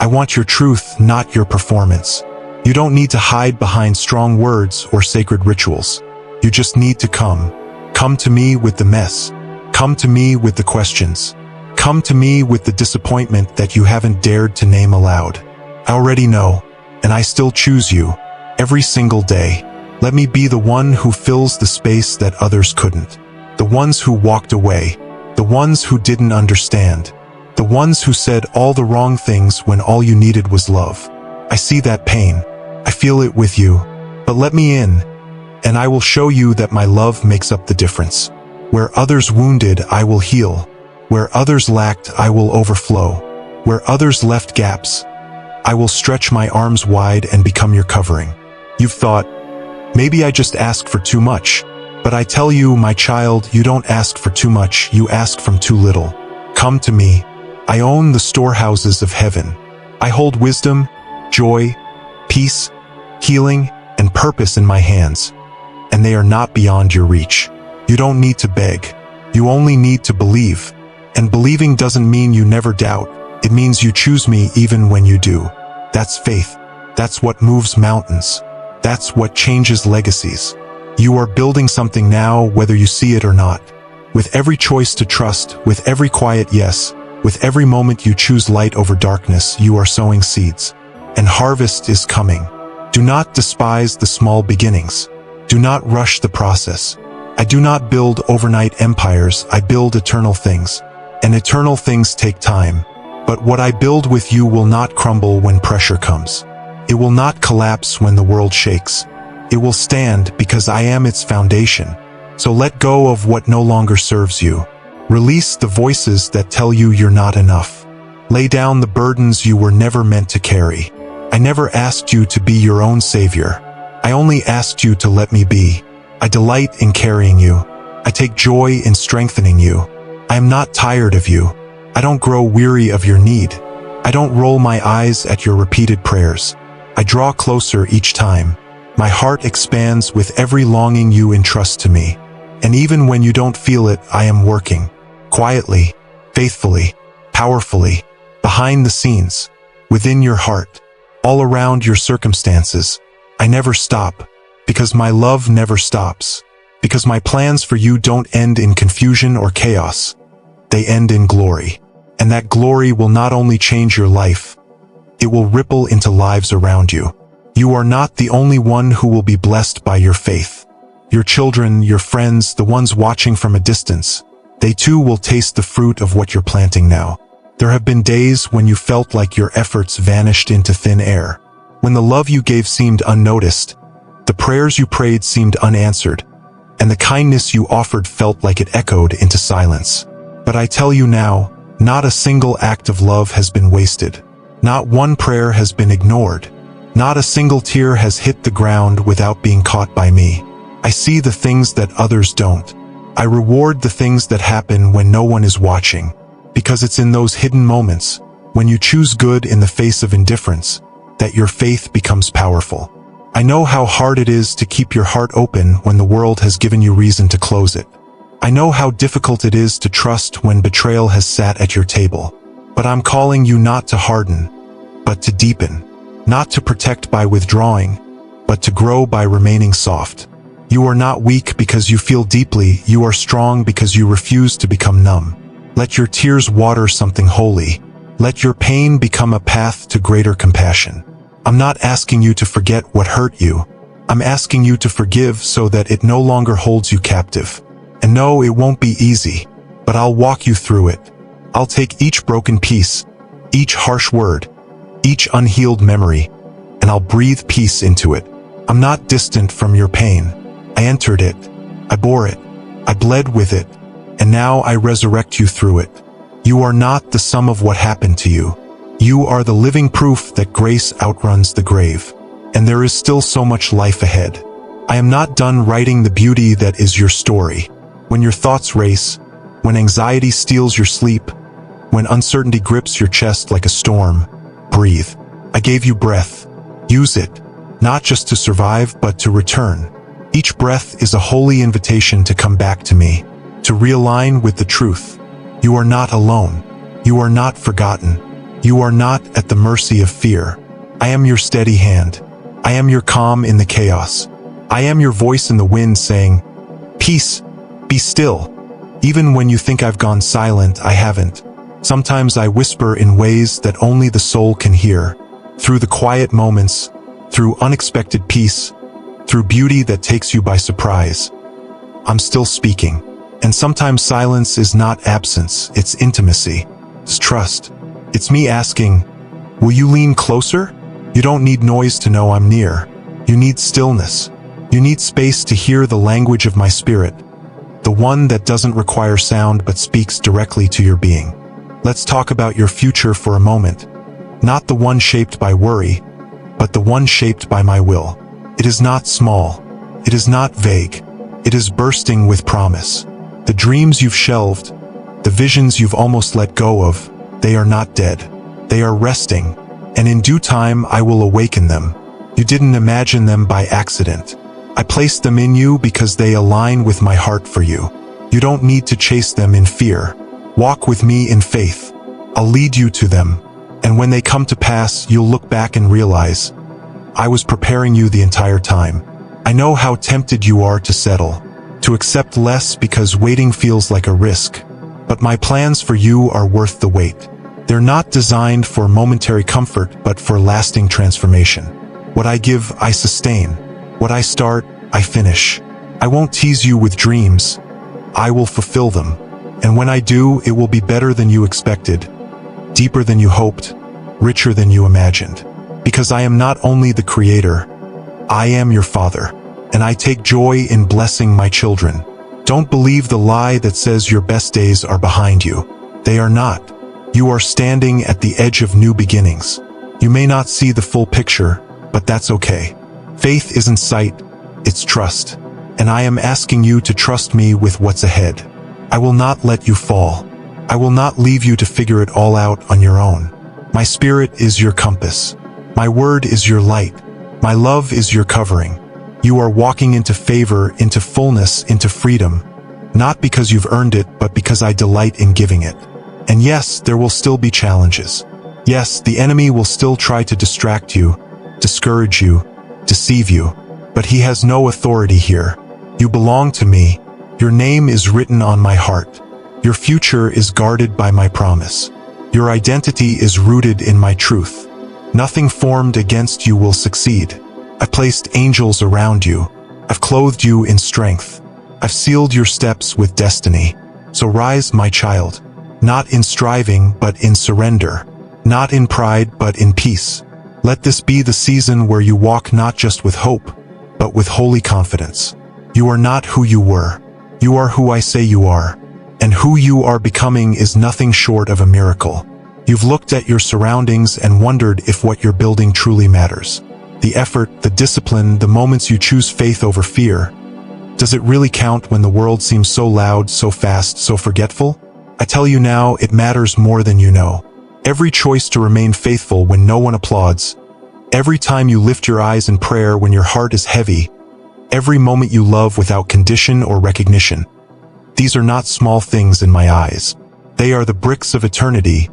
I want your truth, not your performance. You don't need to hide behind strong words or sacred rituals. You just need to come. Come to me with the mess. Come to me with the questions. Come to me with the disappointment that you haven't dared to name aloud. I already know, and I still choose you, every single day. Let me be the one who fills the space that others couldn't. The ones who walked away. The ones who didn't understand. The ones who said all the wrong things when all you needed was love. I see that pain. I feel it with you. But let me in, and I will show you that my love makes up the difference. Where others wounded, I will heal. Where others lacked, I will overflow. Where others left gaps, I will stretch my arms wide and become your covering. You've thought, maybe I just ask for too much. But I tell you, my child, you don't ask for too much, you ask from too little. Come to me. I own the storehouses of heaven. I hold wisdom, joy, peace, healing, and purpose in my hands. And they are not beyond your reach. You don't need to beg. You only need to believe. And believing doesn't mean you never doubt. It means you choose me even when you do. That's faith. That's what moves mountains. That's what changes legacies. You are building something now, whether you see it or not. With every choice to trust, with every quiet yes, with every moment you choose light over darkness, you are sowing seeds. And harvest is coming. Do not despise the small beginnings. Do not rush the process. I do not build overnight empires, I build eternal things. And eternal things take time. But what I build with you will not crumble when pressure comes. It will not collapse when the world shakes. It will stand because I am its foundation. So let go of what no longer serves you. Release the voices that tell you you're not enough. Lay down the burdens you were never meant to carry. I never asked you to be your own savior. I only asked you to let me be. I delight in carrying you. I take joy in strengthening you. I am not tired of you. I don't grow weary of your need. I don't roll my eyes at your repeated prayers. I draw closer each time. My heart expands with every longing you entrust to me. And even when you don't feel it, I am working. Quietly, faithfully, powerfully, behind the scenes, within your heart, all around your circumstances. I never stop, because my love never stops. Because my plans for you don't end in confusion or chaos. They end in glory. And that glory will not only change your life, it will ripple into lives around you. You are not the only one who will be blessed by your faith. Your children, your friends, the ones watching from a distance, they too will taste the fruit of what you're planting now. There have been days when you felt like your efforts vanished into thin air. When the love you gave seemed unnoticed, the prayers you prayed seemed unanswered, and the kindness you offered felt like it echoed into silence. But I tell you now, not a single act of love has been wasted. Not one prayer has been ignored. Not a single tear has hit the ground without being caught by me. I see the things that others don't. I reward the things that happen when no one is watching, because it's in those hidden moments, when you choose good in the face of indifference, that your faith becomes powerful. I know how hard it is to keep your heart open when the world has given you reason to close it. I know how difficult it is to trust when betrayal has sat at your table. But I'm calling you not to harden, but to deepen. Not to protect by withdrawing, but to grow by remaining soft. You are not weak because you feel deeply, you are strong because you refuse to become numb. Let your tears water something holy. Let your pain become a path to greater compassion. I'm not asking you to forget what hurt you. I'm asking you to forgive so that it no longer holds you captive. And no, it won't be easy, but I'll walk you through it. I'll take each broken piece, each harsh word, each unhealed memory, and I'll breathe peace into it. I'm not distant from your pain. I entered it. I bore it. I bled with it. And now I resurrect you through it. You are not the sum of what happened to you. You are the living proof that grace outruns the grave. And there is still so much life ahead. I am not done writing the beauty that is your story. When your thoughts race, when anxiety steals your sleep, when uncertainty grips your chest like a storm, breathe. I gave you breath. Use it, not just to survive, but to return. Each breath is a holy invitation to come back to me, to realign with the truth. You are not alone. You are not forgotten. You are not at the mercy of fear. I am your steady hand. I am your calm in the chaos. I am your voice in the wind saying, "Peace, be still." Even when you think I've gone silent, I haven't. Sometimes I whisper in ways that only the soul can hear. Through the quiet moments, through unexpected peace, through beauty that takes you by surprise. I'm still speaking. And sometimes silence is not absence, it's intimacy. It's trust. It's me asking, will you lean closer? You don't need noise to know I'm near. You need stillness. You need space to hear the language of my spirit. The one that doesn't require sound but speaks directly to your being. Let's talk about your future for a moment. Not the one shaped by worry, but the one shaped by my will. It is not small. It is not vague. It is bursting with promise. The dreams you've shelved, the visions you've almost let go of, they are not dead. They are resting, and in due time I will awaken them. You didn't imagine them by accident. I placed them in you because they align with my heart for you. You don't need to chase them in fear. Walk with me in faith. I'll lead you to them, and when they come to pass, you'll look back and realize, I was preparing you the entire time. I know how tempted you are to settle, to accept less because waiting feels like a risk. But my plans for you are worth the wait. They're not designed for momentary comfort, but for lasting transformation. What I give, I sustain. What I start, I finish. I won't tease you with dreams. I will fulfill them. And when I do, it will be better than you expected, deeper than you hoped, richer than you imagined. Because I am not only the creator, I am your father, and I take joy in blessing my children. Don't believe the lie that says your best days are behind you. They are not. You are standing at the edge of new beginnings. You may not see the full picture, but that's okay. Faith isn't sight, it's trust. And I am asking you to trust me with what's ahead. I will not let you fall. I will not leave you to figure it all out on your own. My spirit is your compass. My word is your light. My love is your covering. You are walking into favor, into fullness, into freedom. Not because you've earned it, but because I delight in giving it. And yes, there will still be challenges. Yes, the enemy will still try to distract you, discourage you, deceive you. But he has no authority here. You belong to me. Your name is written on my heart. Your future is guarded by my promise. Your identity is rooted in my truth. Nothing formed against you will succeed. I've placed angels around you. I've clothed you in strength. I've sealed your steps with destiny. So rise, my child, not in striving, but in surrender, not in pride, but in peace. Let this be the season where you walk not just with hope, but with holy confidence. You are not who you were. You are who I say you are. And who you are becoming is nothing short of a miracle. You've looked at your surroundings and wondered if what you're building truly matters. The effort, the discipline, the moments you choose faith over fear. Does it really count when the world seems so loud, so fast, so forgetful? I tell you now, it matters more than you know. Every choice to remain faithful when no one applauds. Every time you lift your eyes in prayer when your heart is heavy. Every moment you love without condition or recognition. These are not small things in my eyes. They are the bricks of eternity,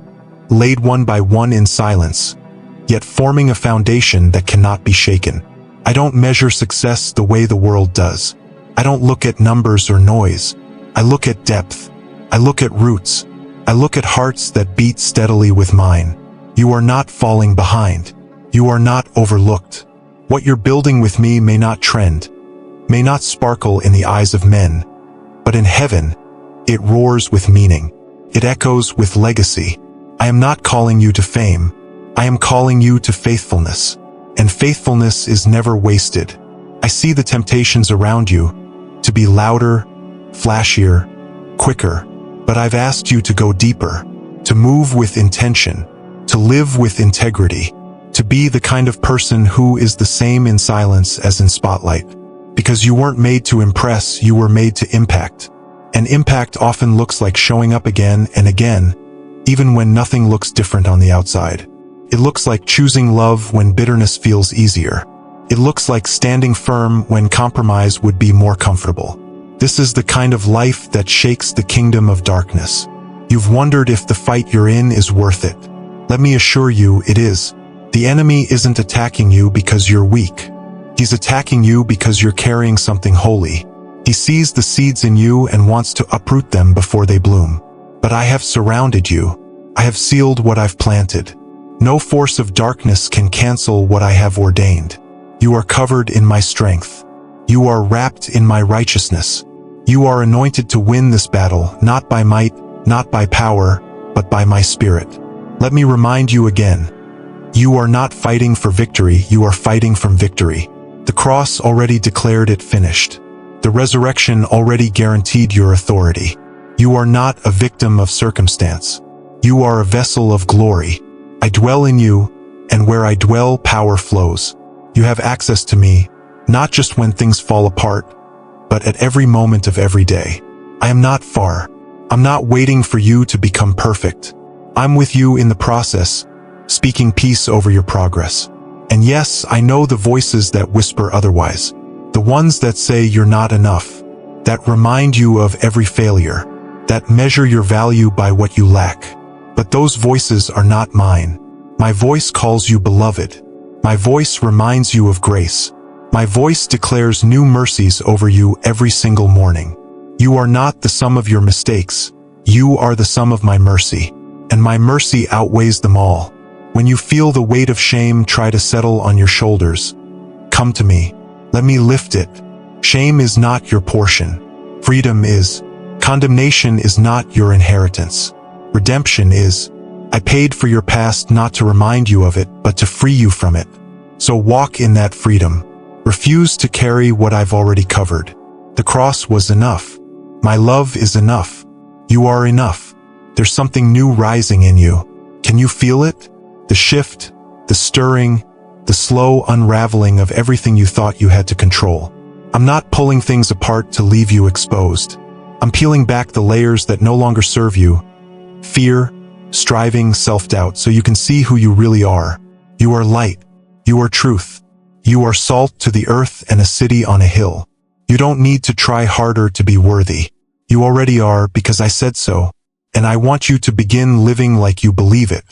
laid one by one in silence, yet forming a foundation that cannot be shaken. I don't measure success the way the world does. I don't look at numbers or noise. I look at depth. I look at roots. I look at hearts that beat steadily with mine. You are not falling behind. You are not overlooked. What you're building with me may not trend, may not sparkle in the eyes of men, but in heaven, it roars with meaning. It echoes with legacy. I am not calling you to fame. I am calling you to faithfulness. And faithfulness is never wasted. I see the temptations around you to be louder, flashier, quicker, but I've asked you to go deeper, to move with intention, to live with integrity, to be the kind of person who is the same in silence as in spotlight. Because you weren't made to impress, you were made to impact. And impact often looks like showing up again and again, even when nothing looks different on the outside. It looks like choosing love when bitterness feels easier. It looks like standing firm when compromise would be more comfortable. This is the kind of life that shakes the kingdom of darkness. You've wondered if the fight you're in is worth it. Let me assure you it is. The enemy isn't attacking you because you're weak. He's attacking you because you're carrying something holy. He sees the seeds in you and wants to uproot them before they bloom. But I have surrounded you. I have sealed what I've planted. No force of darkness can cancel what I have ordained. You are covered in my strength. You are wrapped in my righteousness. You are anointed to win this battle, not by might, not by power, but by my spirit. Let me remind you again. You are not fighting for victory, you are fighting from victory. The cross already declared it finished. The resurrection already guaranteed your authority. You are not a victim of circumstance. You are a vessel of glory. I dwell in you, and where I dwell, power flows. You have access to me, not just when things fall apart, but at every moment of every day. I am not far. I'm not waiting for you to become perfect. I'm with you in the process, speaking peace over your progress. And yes, I know the voices that whisper otherwise. The ones that say you're not enough, that remind you of every failure, that measure your value by what you lack. But those voices are not mine. My voice calls you beloved. My voice reminds you of grace. My voice declares new mercies over you every single morning. You are not the sum of your mistakes. You are the sum of my mercy. And my mercy outweighs them all. When you feel the weight of shame try to settle on your shoulders, come to me. Let me lift it. Shame is not your portion. Freedom is. Condemnation is not your inheritance. Redemption is. I paid for your past not to remind you of it, but to free you from it. So walk in that freedom. Refuse to carry what I've already covered. The cross was enough. My love is enough. You are enough. There's something new rising in you. Can you feel it? The shift, the stirring, the slow unraveling of everything you thought you had to control. I'm not pulling things apart to leave you exposed. I'm peeling back the layers that no longer serve you. Fear, striving, self-doubt, so you can see who you really are. You are light. You are truth. You are salt to the earth and a city on a hill. You don't need to try harder to be worthy. You already are because I said so. And I want you to begin living like you believe it.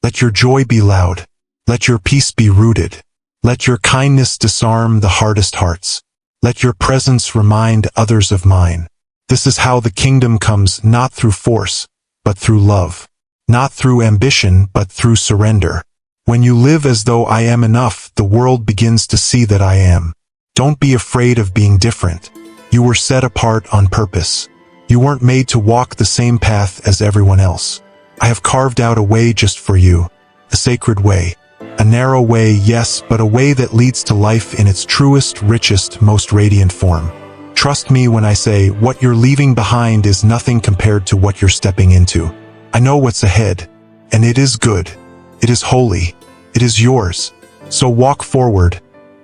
Let your joy be loud. Let your peace be rooted. Let your kindness disarm the hardest hearts. Let your presence remind others of mine. This is how the kingdom comes, not through force, but through love. Not through ambition, but through surrender. When you live as though I am enough, the world begins to see that I am. Don't be afraid of being different. You were set apart on purpose. You weren't made to walk the same path as everyone else. I have carved out a way just for you. A sacred way. A narrow way, yes, but a way that leads to life in its truest, richest, most radiant form. Trust me when I say what you're leaving behind is nothing compared to what you're stepping into. I know what's ahead, and it is good. It is holy. It is yours. So walk forward,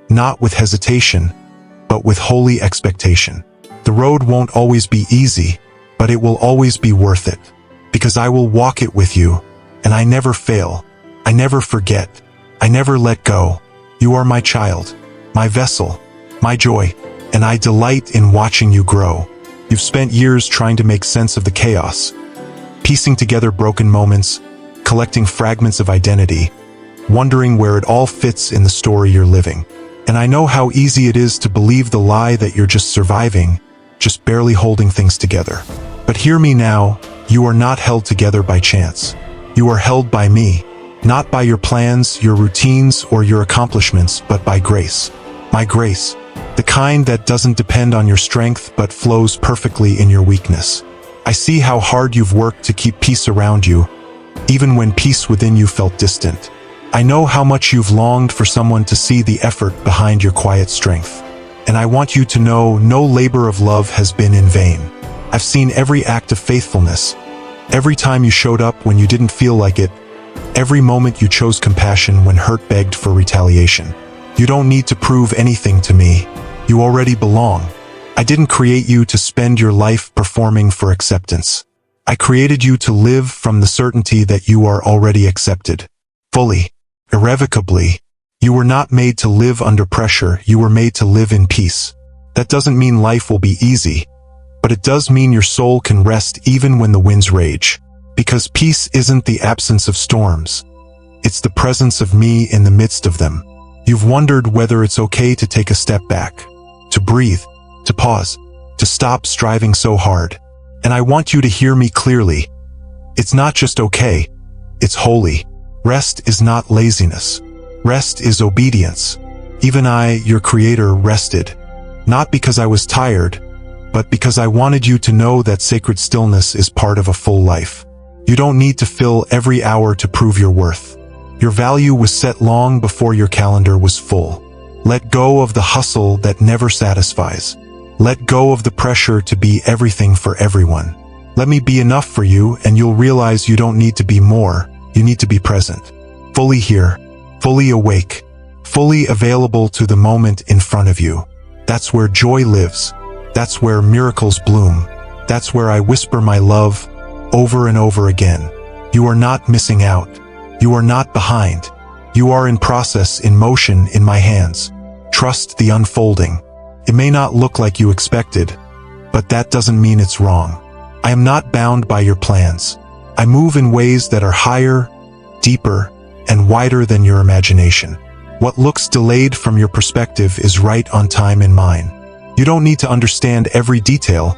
not with hesitation, but with holy expectation. The road won't always be easy, but it will always be worth it. Because I will walk it with you, and I never fail. I never forget. I never let go. You are my child, my vessel, my joy, and I delight in watching you grow. You've spent years trying to make sense of the chaos, piecing together broken moments, collecting fragments of identity, wondering where it all fits in the story you're living. And I know how easy it is to believe the lie that you're just surviving, just barely holding things together. But hear me now, you are not held together by chance. You are held by me, not by your plans, your routines, or your accomplishments, but by grace. My grace, the kind that doesn't depend on your strength but flows perfectly in your weakness. I see how hard you've worked to keep peace around you, even when peace within you felt distant. I know how much you've longed for someone to see the effort behind your quiet strength. And I want you to know no labor of love has been in vain. I've seen every act of faithfulness, every time you showed up when you didn't feel like it, every moment you chose compassion when hurt begged for retaliation. You don't need to prove anything to me. You already belong. I didn't create you to spend your life performing for acceptance. I created you to live from the certainty that you are already accepted. Fully. Irrevocably. You were not made to live under pressure, you were made to live in peace. That doesn't mean life will be easy, but it does mean your soul can rest even when the winds rage. Because peace isn't the absence of storms. It's the presence of me in the midst of them. You've wondered whether it's okay to take a step back, to breathe, to pause, to stop striving so hard. And I want you to hear me clearly. It's not just okay, it's holy. Rest is not laziness. Rest is obedience. Even I, your creator, rested. Not because I was tired, but because I wanted you to know that sacred stillness is part of a full life. You don't need to fill every hour to prove your worth. Your value was set long before your calendar was full. Let go of the hustle that never satisfies. Let go of the pressure to be everything for everyone. Let me be enough for you, and you'll realize you don't need to be more. You need to be present. Fully here, fully awake, fully available to the moment in front of you. That's where joy lives. That's where miracles bloom. That's where I whisper my love over and over again. You are not missing out. You are not behind. You are in process, in motion, in my hands. Trust the unfolding. It may not look like you expected, but that doesn't mean it's wrong. I am not bound by your plans. I move in ways that are higher, deeper, and wider than your imagination. What looks delayed from your perspective is right on time in mine. You don't need to understand every detail.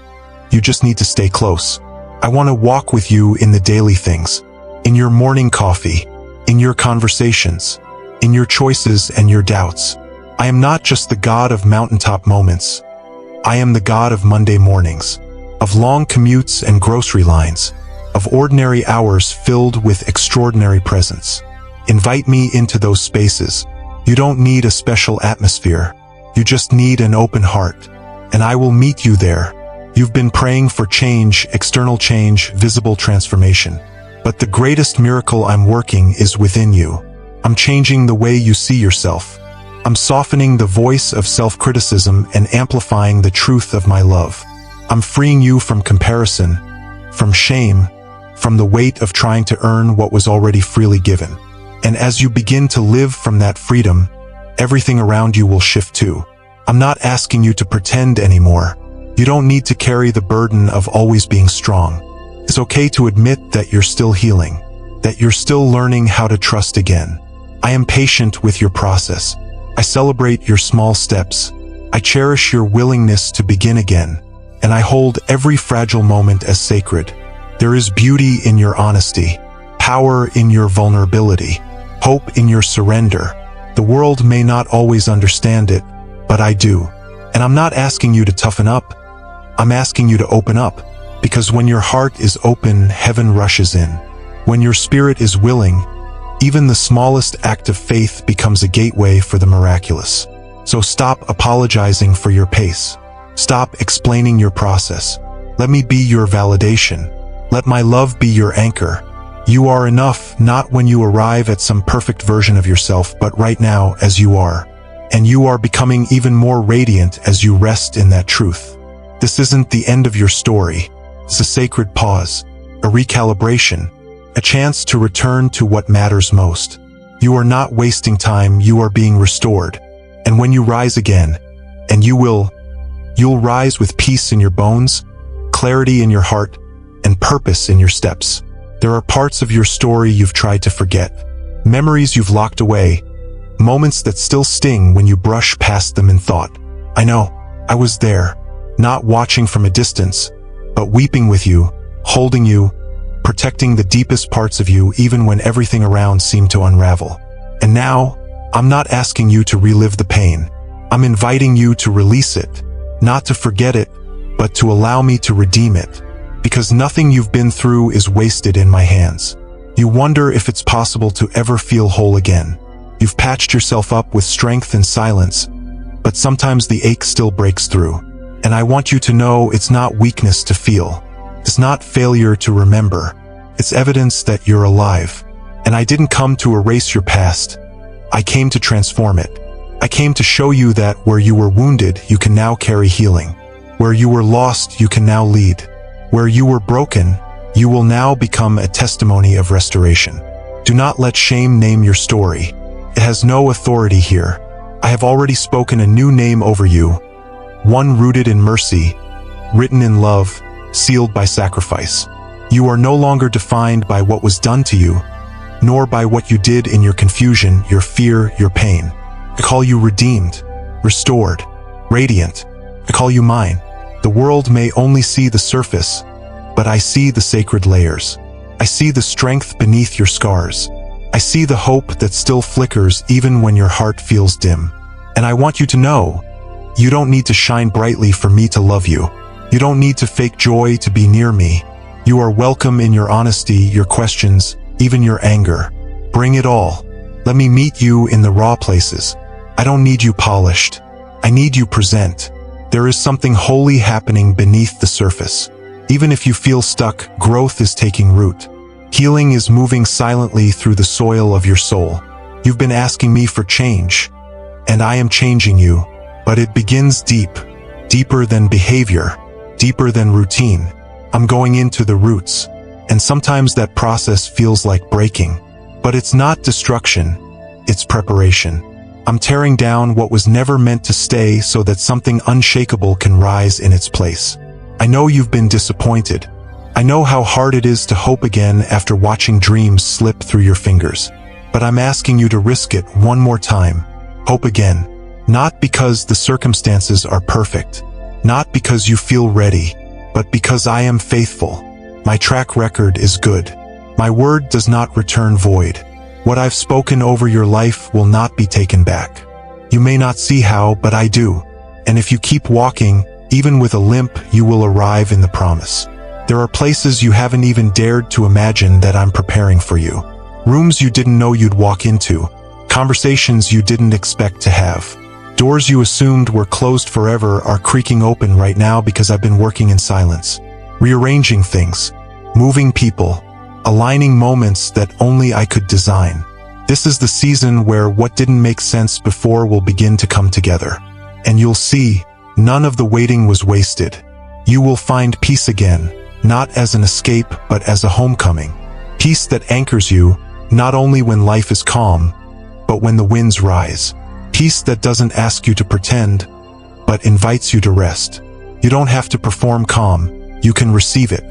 You just need to stay close. I want to walk with you in the daily things, in your morning coffee, in your conversations, in your choices and your doubts. I am not just the God of mountaintop moments. I am the God of Monday mornings, of long commutes and grocery lines, of ordinary hours filled with extraordinary presence. Invite me into those spaces. You don't need a special atmosphere. You just need an open heart. And I will meet you there. You've been praying for change, external change, visible transformation. But the greatest miracle I'm working is within you. I'm changing the way you see yourself. I'm softening the voice of self-criticism and amplifying the truth of my love. I'm freeing you from comparison, from shame, from the weight of trying to earn what was already freely given. And as you begin to live from that freedom, everything around you will shift too. I'm not asking you to pretend anymore. You don't need to carry the burden of always being strong. It's okay to admit that you're still healing, that you're still learning how to trust again. I am patient with your process. I celebrate your small steps. I cherish your willingness to begin again, and I hold every fragile moment as sacred. There is beauty in your honesty, power in your vulnerability, hope in your surrender. The world may not always understand it, but I do. And I'm not asking you to toughen up. I'm asking you to open up, because when your heart is open, heaven rushes in. When your spirit is willing, even the smallest act of faith becomes a gateway for the miraculous. So stop apologizing for your pace. Stop explaining your process. Let me be your validation. Let my love be your anchor. You are enough, not when you arrive at some perfect version of yourself, but right now as you are. And you are becoming even more radiant as you rest in that truth. This isn't the end of your story. It's a sacred pause, a recalibration, a chance to return to what matters most. You are not wasting time, you are being restored. And when you rise again, and you'll rise with peace in your bones, clarity in your heart, and purpose in your steps. There are parts of your story you've tried to forget, memories you've locked away, moments that still sting when you brush past them in thought. I know, I was there, not watching from a distance, but weeping with you, holding you, protecting the deepest parts of you even when everything around seemed to unravel. And now, I'm not asking you to relive the pain. I'm inviting you to release it, not to forget it, but to allow me to redeem it. Because nothing you've been through is wasted in my hands. You wonder if it's possible to ever feel whole again. You've patched yourself up with strength and silence, but sometimes the ache still breaks through. And I want you to know it's not weakness to feel. It's not failure to remember. It's evidence that you're alive. And I didn't come to erase your past. I came to transform it. I came to show you that where you were wounded, you can now carry healing. Where you were lost, you can now lead. Where you were broken, you will now become a testimony of restoration. Do not let shame name your story. It has no authority here. I have already spoken a new name over you, one rooted in mercy, written in love, sealed by sacrifice. You are no longer defined by what was done to you, nor by what you did in your confusion, your fear, your pain. I call you redeemed, restored, radiant. I call you mine. The world may only see the surface, but I see the sacred layers. I see the strength beneath your scars. I see the hope that still flickers even when your heart feels dim. And I want you to know, you don't need to shine brightly for me to love you. You don't need to fake joy to be near me. You are welcome in your honesty, your questions, even your anger. Bring it all. Let me meet you in the raw places. I don't need you polished. I need you present. There is something holy happening beneath the surface. Even if you feel stuck, growth is taking root. Healing is moving silently through the soil of your soul. You've been asking me for change, and I am changing you. But it begins deep, deeper than behavior, deeper than routine. I'm going into the roots, and sometimes that process feels like breaking. But it's not destruction, it's preparation. I'm tearing down what was never meant to stay so that something unshakable can rise in its place. I know you've been disappointed. I know how hard it is to hope again after watching dreams slip through your fingers. But I'm asking you to risk it one more time. Hope again. Not because the circumstances are perfect. Not because you feel ready. But because I am faithful. My track record is good. My word does not return void. What I've spoken over your life will not be taken back. You may not see how, but I do. And if you keep walking, even with a limp, you will arrive in the promise. There are places you haven't even dared to imagine that I'm preparing for you. Rooms you didn't know you'd walk into. Conversations you didn't expect to have. Doors you assumed were closed forever are creaking open right now because I've been working in silence, rearranging things, moving people, aligning moments that only I could design. This is the season where what didn't make sense before will begin to come together. And you'll see, none of the waiting was wasted. You will find peace again, not as an escape but as a homecoming. Peace that anchors you, not only when life is calm, but when the winds rise. Peace that doesn't ask you to pretend, but invites you to rest. You don't have to perform calm, you can receive it.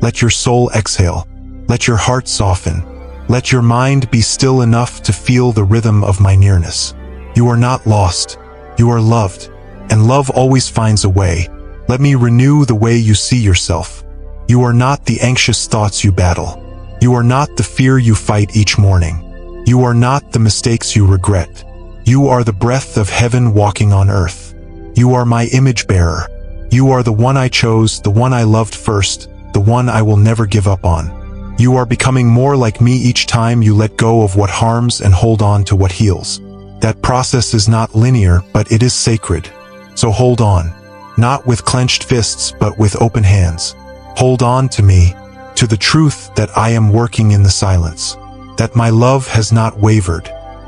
Let your soul exhale. Let your heart soften. Let your mind be still enough to feel the rhythm of my nearness. You are not lost. You are loved. And love always finds a way. Let me renew the way you see yourself. You are not the anxious thoughts you battle. You are not the fear you fight each morning. You are not the mistakes you regret. You are the breath of heaven walking on earth. You are my image bearer. You are the one I chose, the one I loved first, the one I will never give up on. You are becoming more like me each time you let go of what harms and hold on to what heals. That process is not linear, but it is sacred. So hold on, not with clenched fists, but with open hands. Hold on to me, to the truth that I am working in the silence, that my love has not wavered,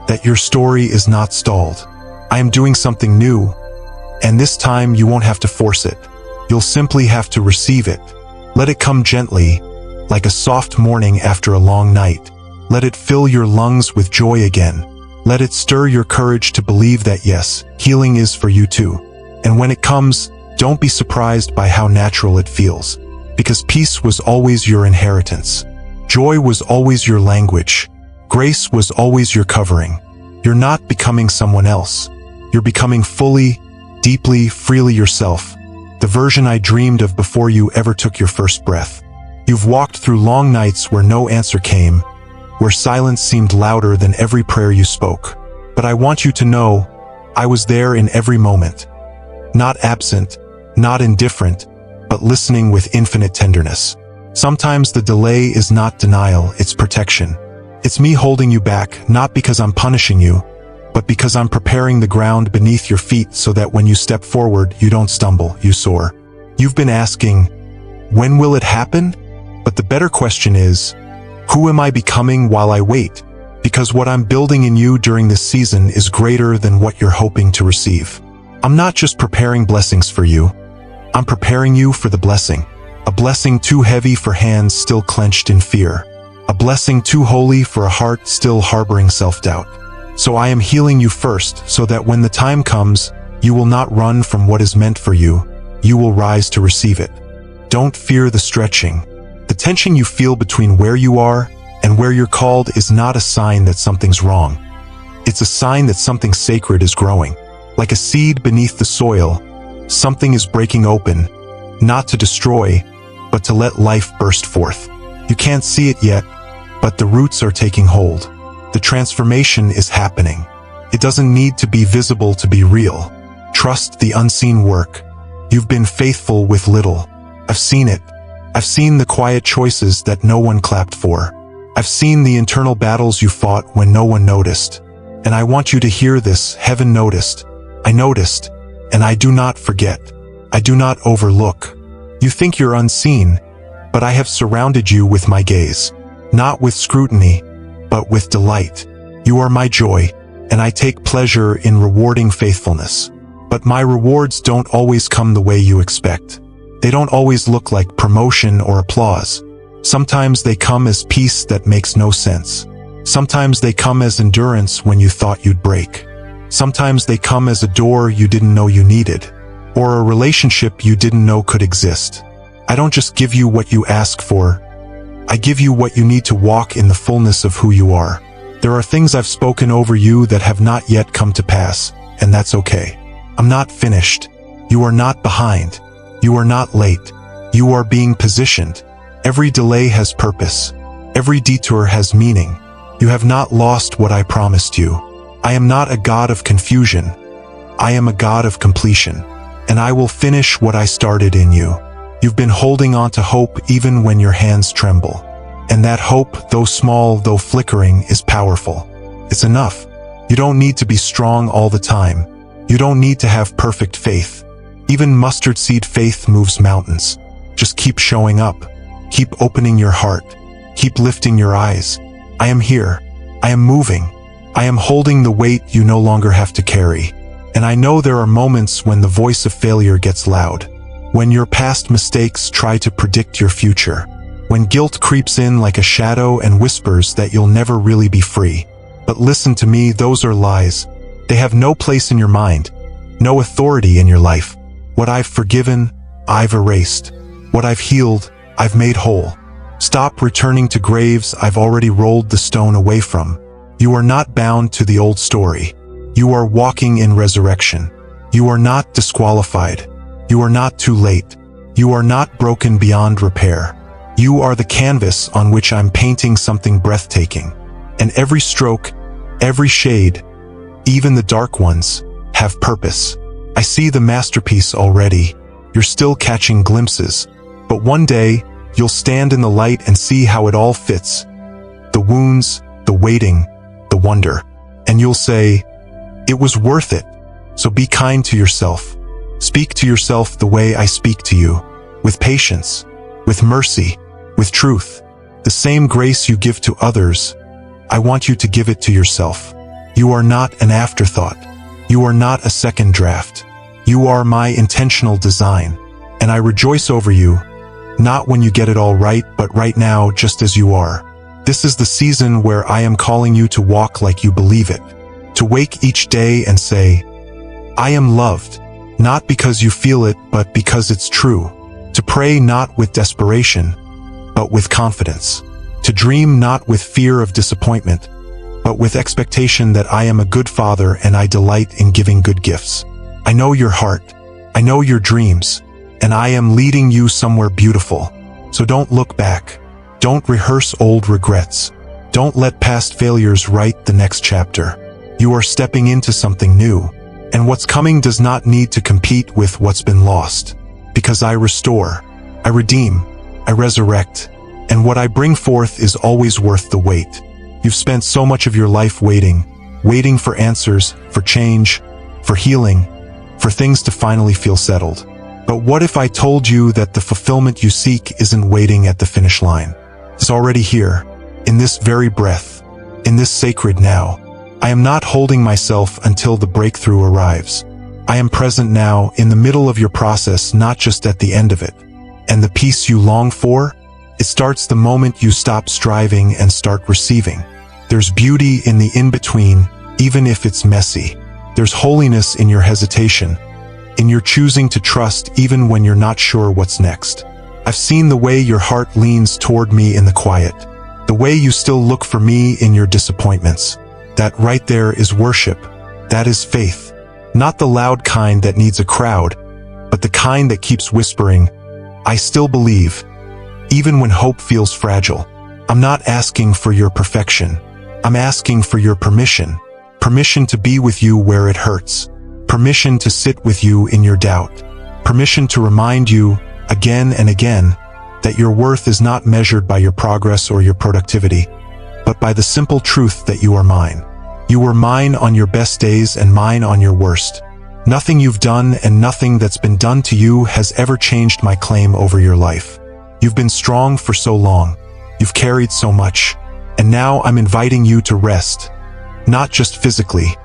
that your story is not stalled. I am doing something new, and this time you won't have to force it. You'll simply have to receive it. Let it come gently, like a soft morning after a long night. Let it fill your lungs with joy again. Let it stir your courage to believe that yes, healing is for you too. And when it comes, don't be surprised by how natural it feels, because peace was always your inheritance. Joy was always your language. Grace was always your covering. You're not becoming someone else. You're becoming fully, deeply, freely yourself, the version I dreamed of before you ever took your first breath. You've walked through long nights where no answer came, where silence seemed louder than every prayer you spoke. But I want you to know, I was there in every moment. Not absent, not indifferent, but listening with infinite tenderness. Sometimes the delay is not denial, it's protection. It's me holding you back, not because I'm punishing you, but because I'm preparing the ground beneath your feet so that when you step forward, you don't stumble, you soar. You've been asking, when will it happen? But the better question is, who am I becoming while I wait? Because what I'm building in you during this season is greater than what you're hoping to receive. I'm not just preparing blessings for you. I'm preparing you for the blessing. A blessing too heavy for hands still clenched in fear. A blessing too holy for a heart still harboring self-doubt. So I am healing you first, so that when the time comes, you will not run from what is meant for you. You will rise to receive it. Don't fear the stretching. The tension you feel between where you are and where you're called is not a sign that something's wrong. It's a sign that something sacred is growing. Like a seed beneath the soil, something is breaking open, not to destroy, but to let life burst forth. You can't see it yet, but the roots are taking hold. The transformation is happening. It doesn't need to be visible to be real. Trust the unseen work. You've been faithful with little. I've seen it. I've seen the quiet choices that no one clapped for. I've seen the internal battles you fought when no one noticed. And I want you to hear this. Heaven noticed. I noticed, and I do not forget. I do not overlook. You think you're unseen, but I have surrounded you with my gaze. Not with scrutiny, but with delight. You are my joy, and I take pleasure in rewarding faithfulness. But my rewards don't always come the way you expect. They don't always look like promotion or applause. Sometimes they come as peace that makes no sense. Sometimes they come as endurance when you thought you'd break. Sometimes they come as a door you didn't know you needed, or a relationship you didn't know could exist. I don't just give you what you ask for. I give you what you need to walk in the fullness of who you are. There are things I've spoken over you that have not yet come to pass, and that's okay. I'm not finished. You are not behind. You are not late. You are being positioned. Every delay has purpose. Every detour has meaning. You have not lost what I promised you. I am not a God of confusion. I am a God of completion. And I will finish what I started in you. You've been holding on to hope even when your hands tremble. And that hope, though small, though flickering, is powerful. It's enough. You don't need to be strong all the time. You don't need to have perfect faith. Even mustard seed faith moves mountains. Just keep showing up. Keep opening your heart. Keep lifting your eyes. I am here. I am moving. I am holding the weight you no longer have to carry. And I know there are moments when the voice of failure gets loud. When your past mistakes try to predict your future. When guilt creeps in like a shadow and whispers that you'll never really be free. But listen to me, those are lies. They have no place in your mind. No authority in your life. What I've forgiven, I've erased. What I've healed, I've made whole. Stop returning to graves I've already rolled the stone away from. You are not bound to the old story. You are walking in resurrection. You are not disqualified. You are not too late. You are not broken beyond repair. You are the canvas on which I'm painting something breathtaking. And every stroke, every shade, even the dark ones, have purpose. I see the masterpiece already. You're still catching glimpses. But one day, you'll stand in the light and see how it all fits. The wounds, the waiting, the wonder. And you'll say, it was worth it. So be kind to yourself. Speak to yourself the way I speak to you. With patience, with mercy, with truth. The same grace you give to others, I want you to give it to yourself. You are not an afterthought. You are not a second draft. You are my intentional design. And I rejoice over you, not when you get it all right, but right now, just as you are. This is the season where I am calling you to walk like you believe it. To wake each day and say, I am loved, not because you feel it, but because it's true. To pray not with desperation, but with confidence. To dream not with fear of disappointment, but with expectation that I am a good father and I delight in giving good gifts. I know your heart, I know your dreams, and I am leading you somewhere beautiful. So don't look back. Don't rehearse old regrets. Don't let past failures write the next chapter. You are stepping into something new, and what's coming does not need to compete with what's been lost. Because I restore, I redeem, I resurrect, and what I bring forth is always worth the wait. You've spent so much of your life waiting for answers, for change, for healing, for things to finally feel settled. But what if I told you that the fulfillment you seek isn't waiting at the finish line? It's already here, in this very breath, in this sacred now. I am not holding myself until the breakthrough arrives. I am present now, in the middle of your process, not just at the end of it. And the peace you long for? It starts the moment you stop striving and start receiving. There's beauty in the in-between, even if it's messy. There's holiness in your hesitation, in your choosing to trust even when you're not sure what's next. I've seen the way your heart leans toward me in the quiet, the way you still look for me in your disappointments. That right there is worship. That is faith. Not the loud kind that needs a crowd, but the kind that keeps whispering, I still believe, even when hope feels fragile. I'm not asking for your perfection. I'm asking for your permission. Permission to be with you where it hurts. Permission to sit with you in your doubt. Permission to remind you, again and again, that your worth is not measured by your progress or your productivity, but by the simple truth that you are mine. You were mine on your best days and mine on your worst. Nothing you've done and nothing that's been done to you has ever changed my claim over your life. You've been strong for so long. You've carried so much. And now I'm inviting you to rest, not just physically,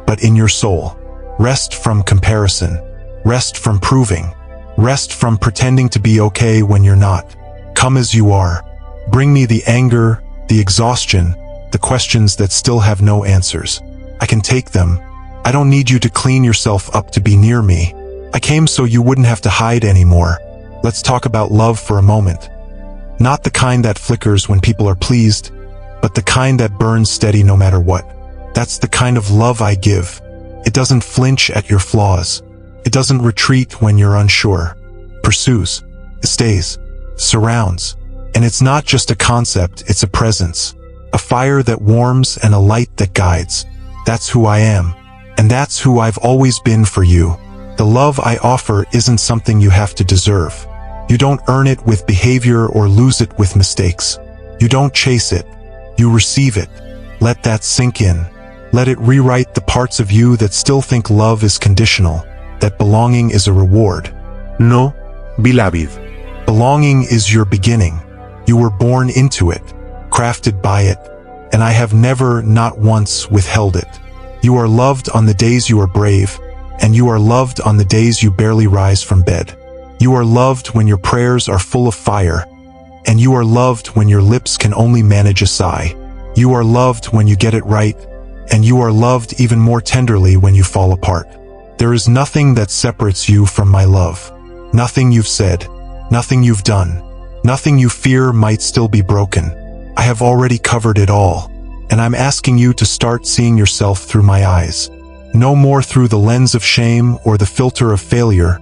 but in your soul. Rest from comparison. Rest from proving. Rest from pretending to be okay when you're not. Come as you are. Bring me the anger, the exhaustion, the questions that still have no answers. I can take them. I don't need you to clean yourself up to be near me. I came so you wouldn't have to hide anymore. Let's talk about love for a moment. Not the kind that flickers when people are pleased, but the kind that burns steady no matter what. That's the kind of love I give. It doesn't flinch at your flaws. It doesn't retreat when you're unsure. Pursues. It stays. Surrounds. And it's not just a concept, it's a presence. A fire that warms and a light that guides. That's who I am. And that's who I've always been for you. The love I offer isn't something you have to deserve. You don't earn it with behavior or lose it with mistakes. You don't chase it. You receive it. Let that sink in. Let it rewrite the parts of you that still think love is conditional, that belonging is a reward. No, beloved. Belonging is your beginning. You were born into it, crafted by it, and I have never, not once, withheld it. You are loved on the days you are brave, and you are loved on the days you barely rise from bed. You are loved when your prayers are full of fire, and you are loved when your lips can only manage a sigh. You are loved when you get it right, and you are loved even more tenderly when you fall apart. There is nothing that separates you from my love. Nothing you've said, nothing you've done, nothing you fear might still be broken. I have already covered it all, and I'm asking you to start seeing yourself through my eyes. No more through the lens of shame or the filter of failure,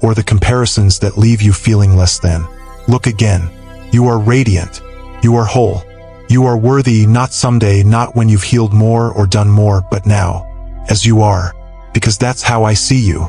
or the comparisons that leave you feeling less than. Look again. You are radiant. You are whole. You are worthy, not someday, not when you've healed more or done more, but now, as you are, because that's how I see you,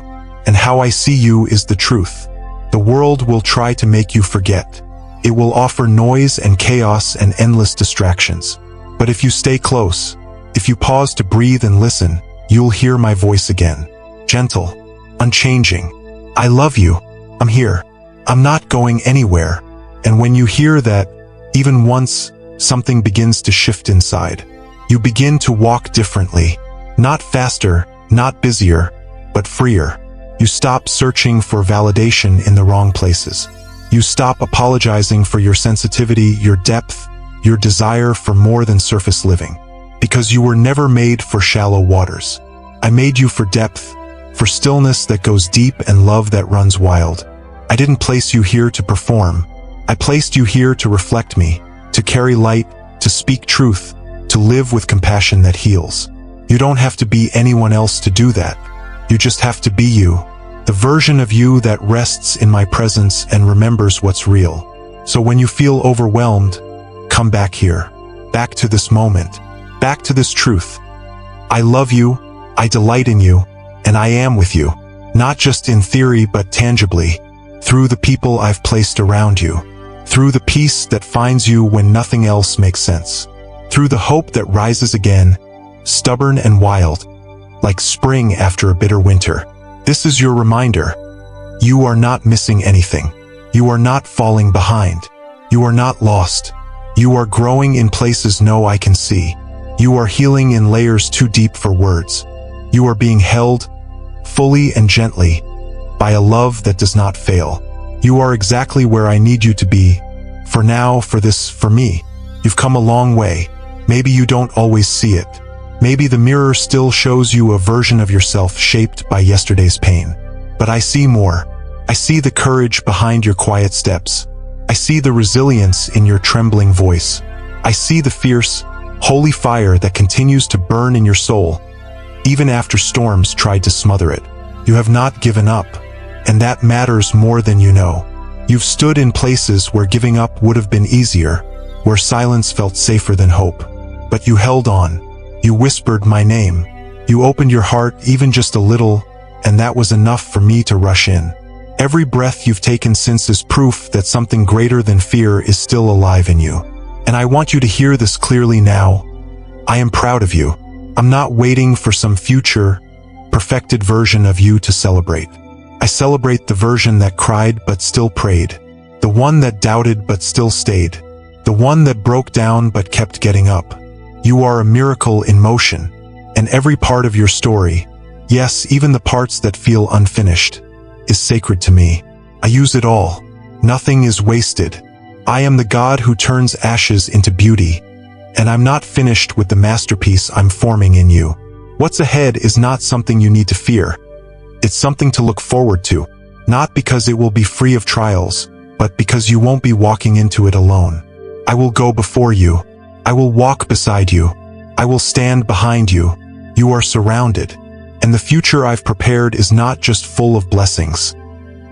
and how I see you is the truth. The world will try to make you forget. It will offer noise and chaos and endless distractions. But if you stay close, if you pause to breathe and listen, you'll hear my voice again. Gentle, unchanging. I love you. I'm here. I'm not going anywhere. And when you hear that, even once, something begins to shift inside. You begin to walk differently. Not faster, not busier, but freer. You stop searching for validation in the wrong places. You stop apologizing for your sensitivity, your depth, your desire for more than surface living. Because you were never made for shallow waters. I made you for depth, for stillness that goes deep and love that runs wild. I didn't place you here to perform. I placed you here to reflect me, to carry light, to speak truth, to live with compassion that heals. You don't have to be anyone else to do that. You just have to be you, the version of you that rests in my presence and remembers what's real. So when you feel overwhelmed, come back here, back to this moment, back to this truth. I love you, I delight in you, and I am with you, not just in theory but tangibly, through the people I've placed around you, through the peace that finds you when nothing else makes sense, through the hope that rises again, stubborn and wild, like spring after a bitter winter. This is your reminder. You are not missing anything. You are not falling behind. You are not lost. You are growing in places no eye can see. You are healing in layers too deep for words. You are being held, fully and gently, by a love that does not fail. You are exactly where I need you to be. For now, for this, for me. You've come a long way. Maybe you don't always see it. Maybe the mirror still shows you a version of yourself shaped by yesterday's pain. But I see more. I see the courage behind your quiet steps. I see the resilience in your trembling voice. I see the fierce, holy fire that continues to burn in your soul, even after storms tried to smother it. You have not given up, and that matters more than you know. You've stood in places where giving up would have been easier, where silence felt safer than hope. But you held on. You whispered my name. You opened your heart even just a little, and that was enough for me to rush in. Every breath you've taken since is proof that something greater than fear is still alive in you. And I want you to hear this clearly now. I am proud of you. I'm not waiting for some future, perfected version of you to celebrate. I celebrate the version that cried but still prayed, the one that doubted but still stayed, the one that broke down but kept getting up. You are a miracle in motion, and every part of your story, yes, even the parts that feel unfinished, is sacred to me. I use it all. Nothing is wasted. I am the God who turns ashes into beauty, and I'm not finished with the masterpiece I'm forming in you. What's ahead is not something you need to fear. It's something to look forward to, not because it will be free of trials, but because you won't be walking into it alone. I will go before you. I will walk beside you. I will stand behind you. You are surrounded. And the future I've prepared is not just full of blessings.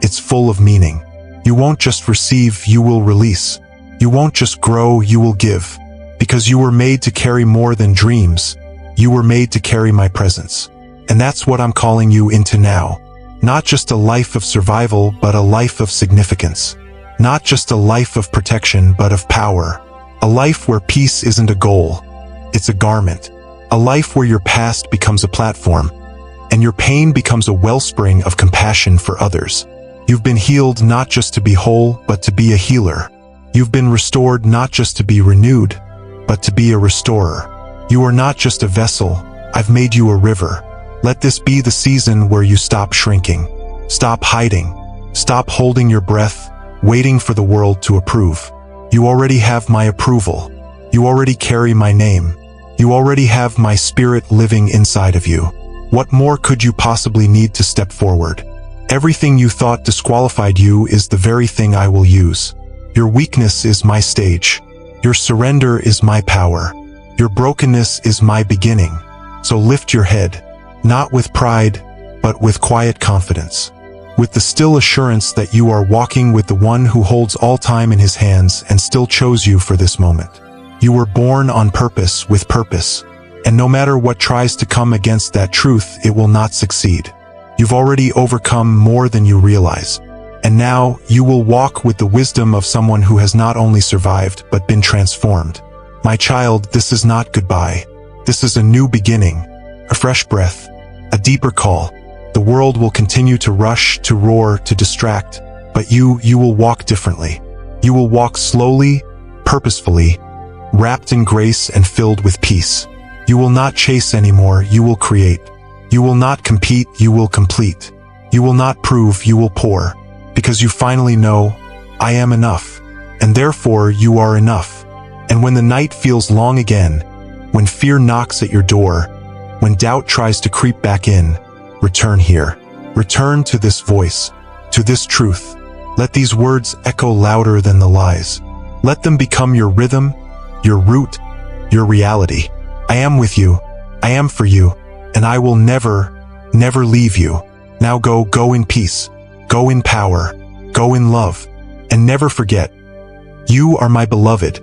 It's full of meaning. You won't just receive, you will release. You won't just grow, you will give. Because you were made to carry more than dreams. You were made to carry my presence. And that's what I'm calling you into now. Not just a life of survival, but a life of significance. Not just a life of protection, but of power. A life where peace isn't a goal. It's a garment. A life where your past becomes a platform, and your pain becomes a wellspring of compassion for others. You've been healed not just to be whole, but to be a healer. You've been restored not just to be renewed, but to be a restorer. You are not just a vessel, I've made you a river. Let this be the season where you stop shrinking, stop hiding, stop holding your breath, waiting for the world to approve. You already have my approval. You already carry my name. You already have my spirit living inside of you. What more could you possibly need to step forward? Everything you thought disqualified you is the very thing I will use. Your weakness is my stage. Your surrender is my power. Your brokenness is my beginning. So lift your head, not with pride, but with quiet confidence. With the still assurance that you are walking with the one who holds all time in his hands and still chose you for this moment. You were born on purpose with purpose, and no matter what tries to come against that truth, it will not succeed. You've already overcome more than you realize, and now you will walk with the wisdom of someone who has not only survived but been transformed. My child, this is not goodbye. This is a new beginning, a fresh breath, a deeper call. The world will continue to rush, to roar, to distract, but you will walk differently. You will walk slowly, purposefully, wrapped in grace and filled with peace. You will not chase anymore, you will create. You will not compete, you will complete. You will not prove, you will pour. Because you finally know, I am enough, and therefore you are enough. And when the night feels long again, when fear knocks at your door, when doubt tries to creep back in, return here. Return to this voice, to this truth. Let these words echo louder than the lies. Let them become your rhythm, your root, your reality. I am with you, I am for you, and I will never, never leave you. Now go in peace, go in power, go in love, and never forget, you are my beloved,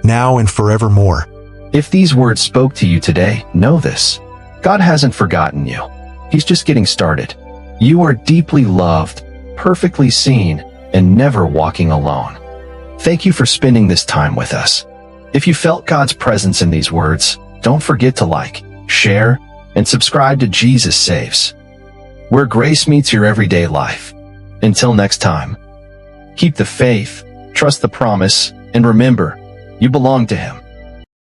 now and forevermore. If these words spoke to you today, know this. God hasn't forgotten you. He's just getting started. You are deeply loved, perfectly seen, and never walking alone. Thank you for spending this time with us. If you felt God's presence in these words, don't forget to like, share, and subscribe to Jesus Saves, where grace meets your everyday life. Until next time, keep the faith, trust the promise, and remember, you belong to Him.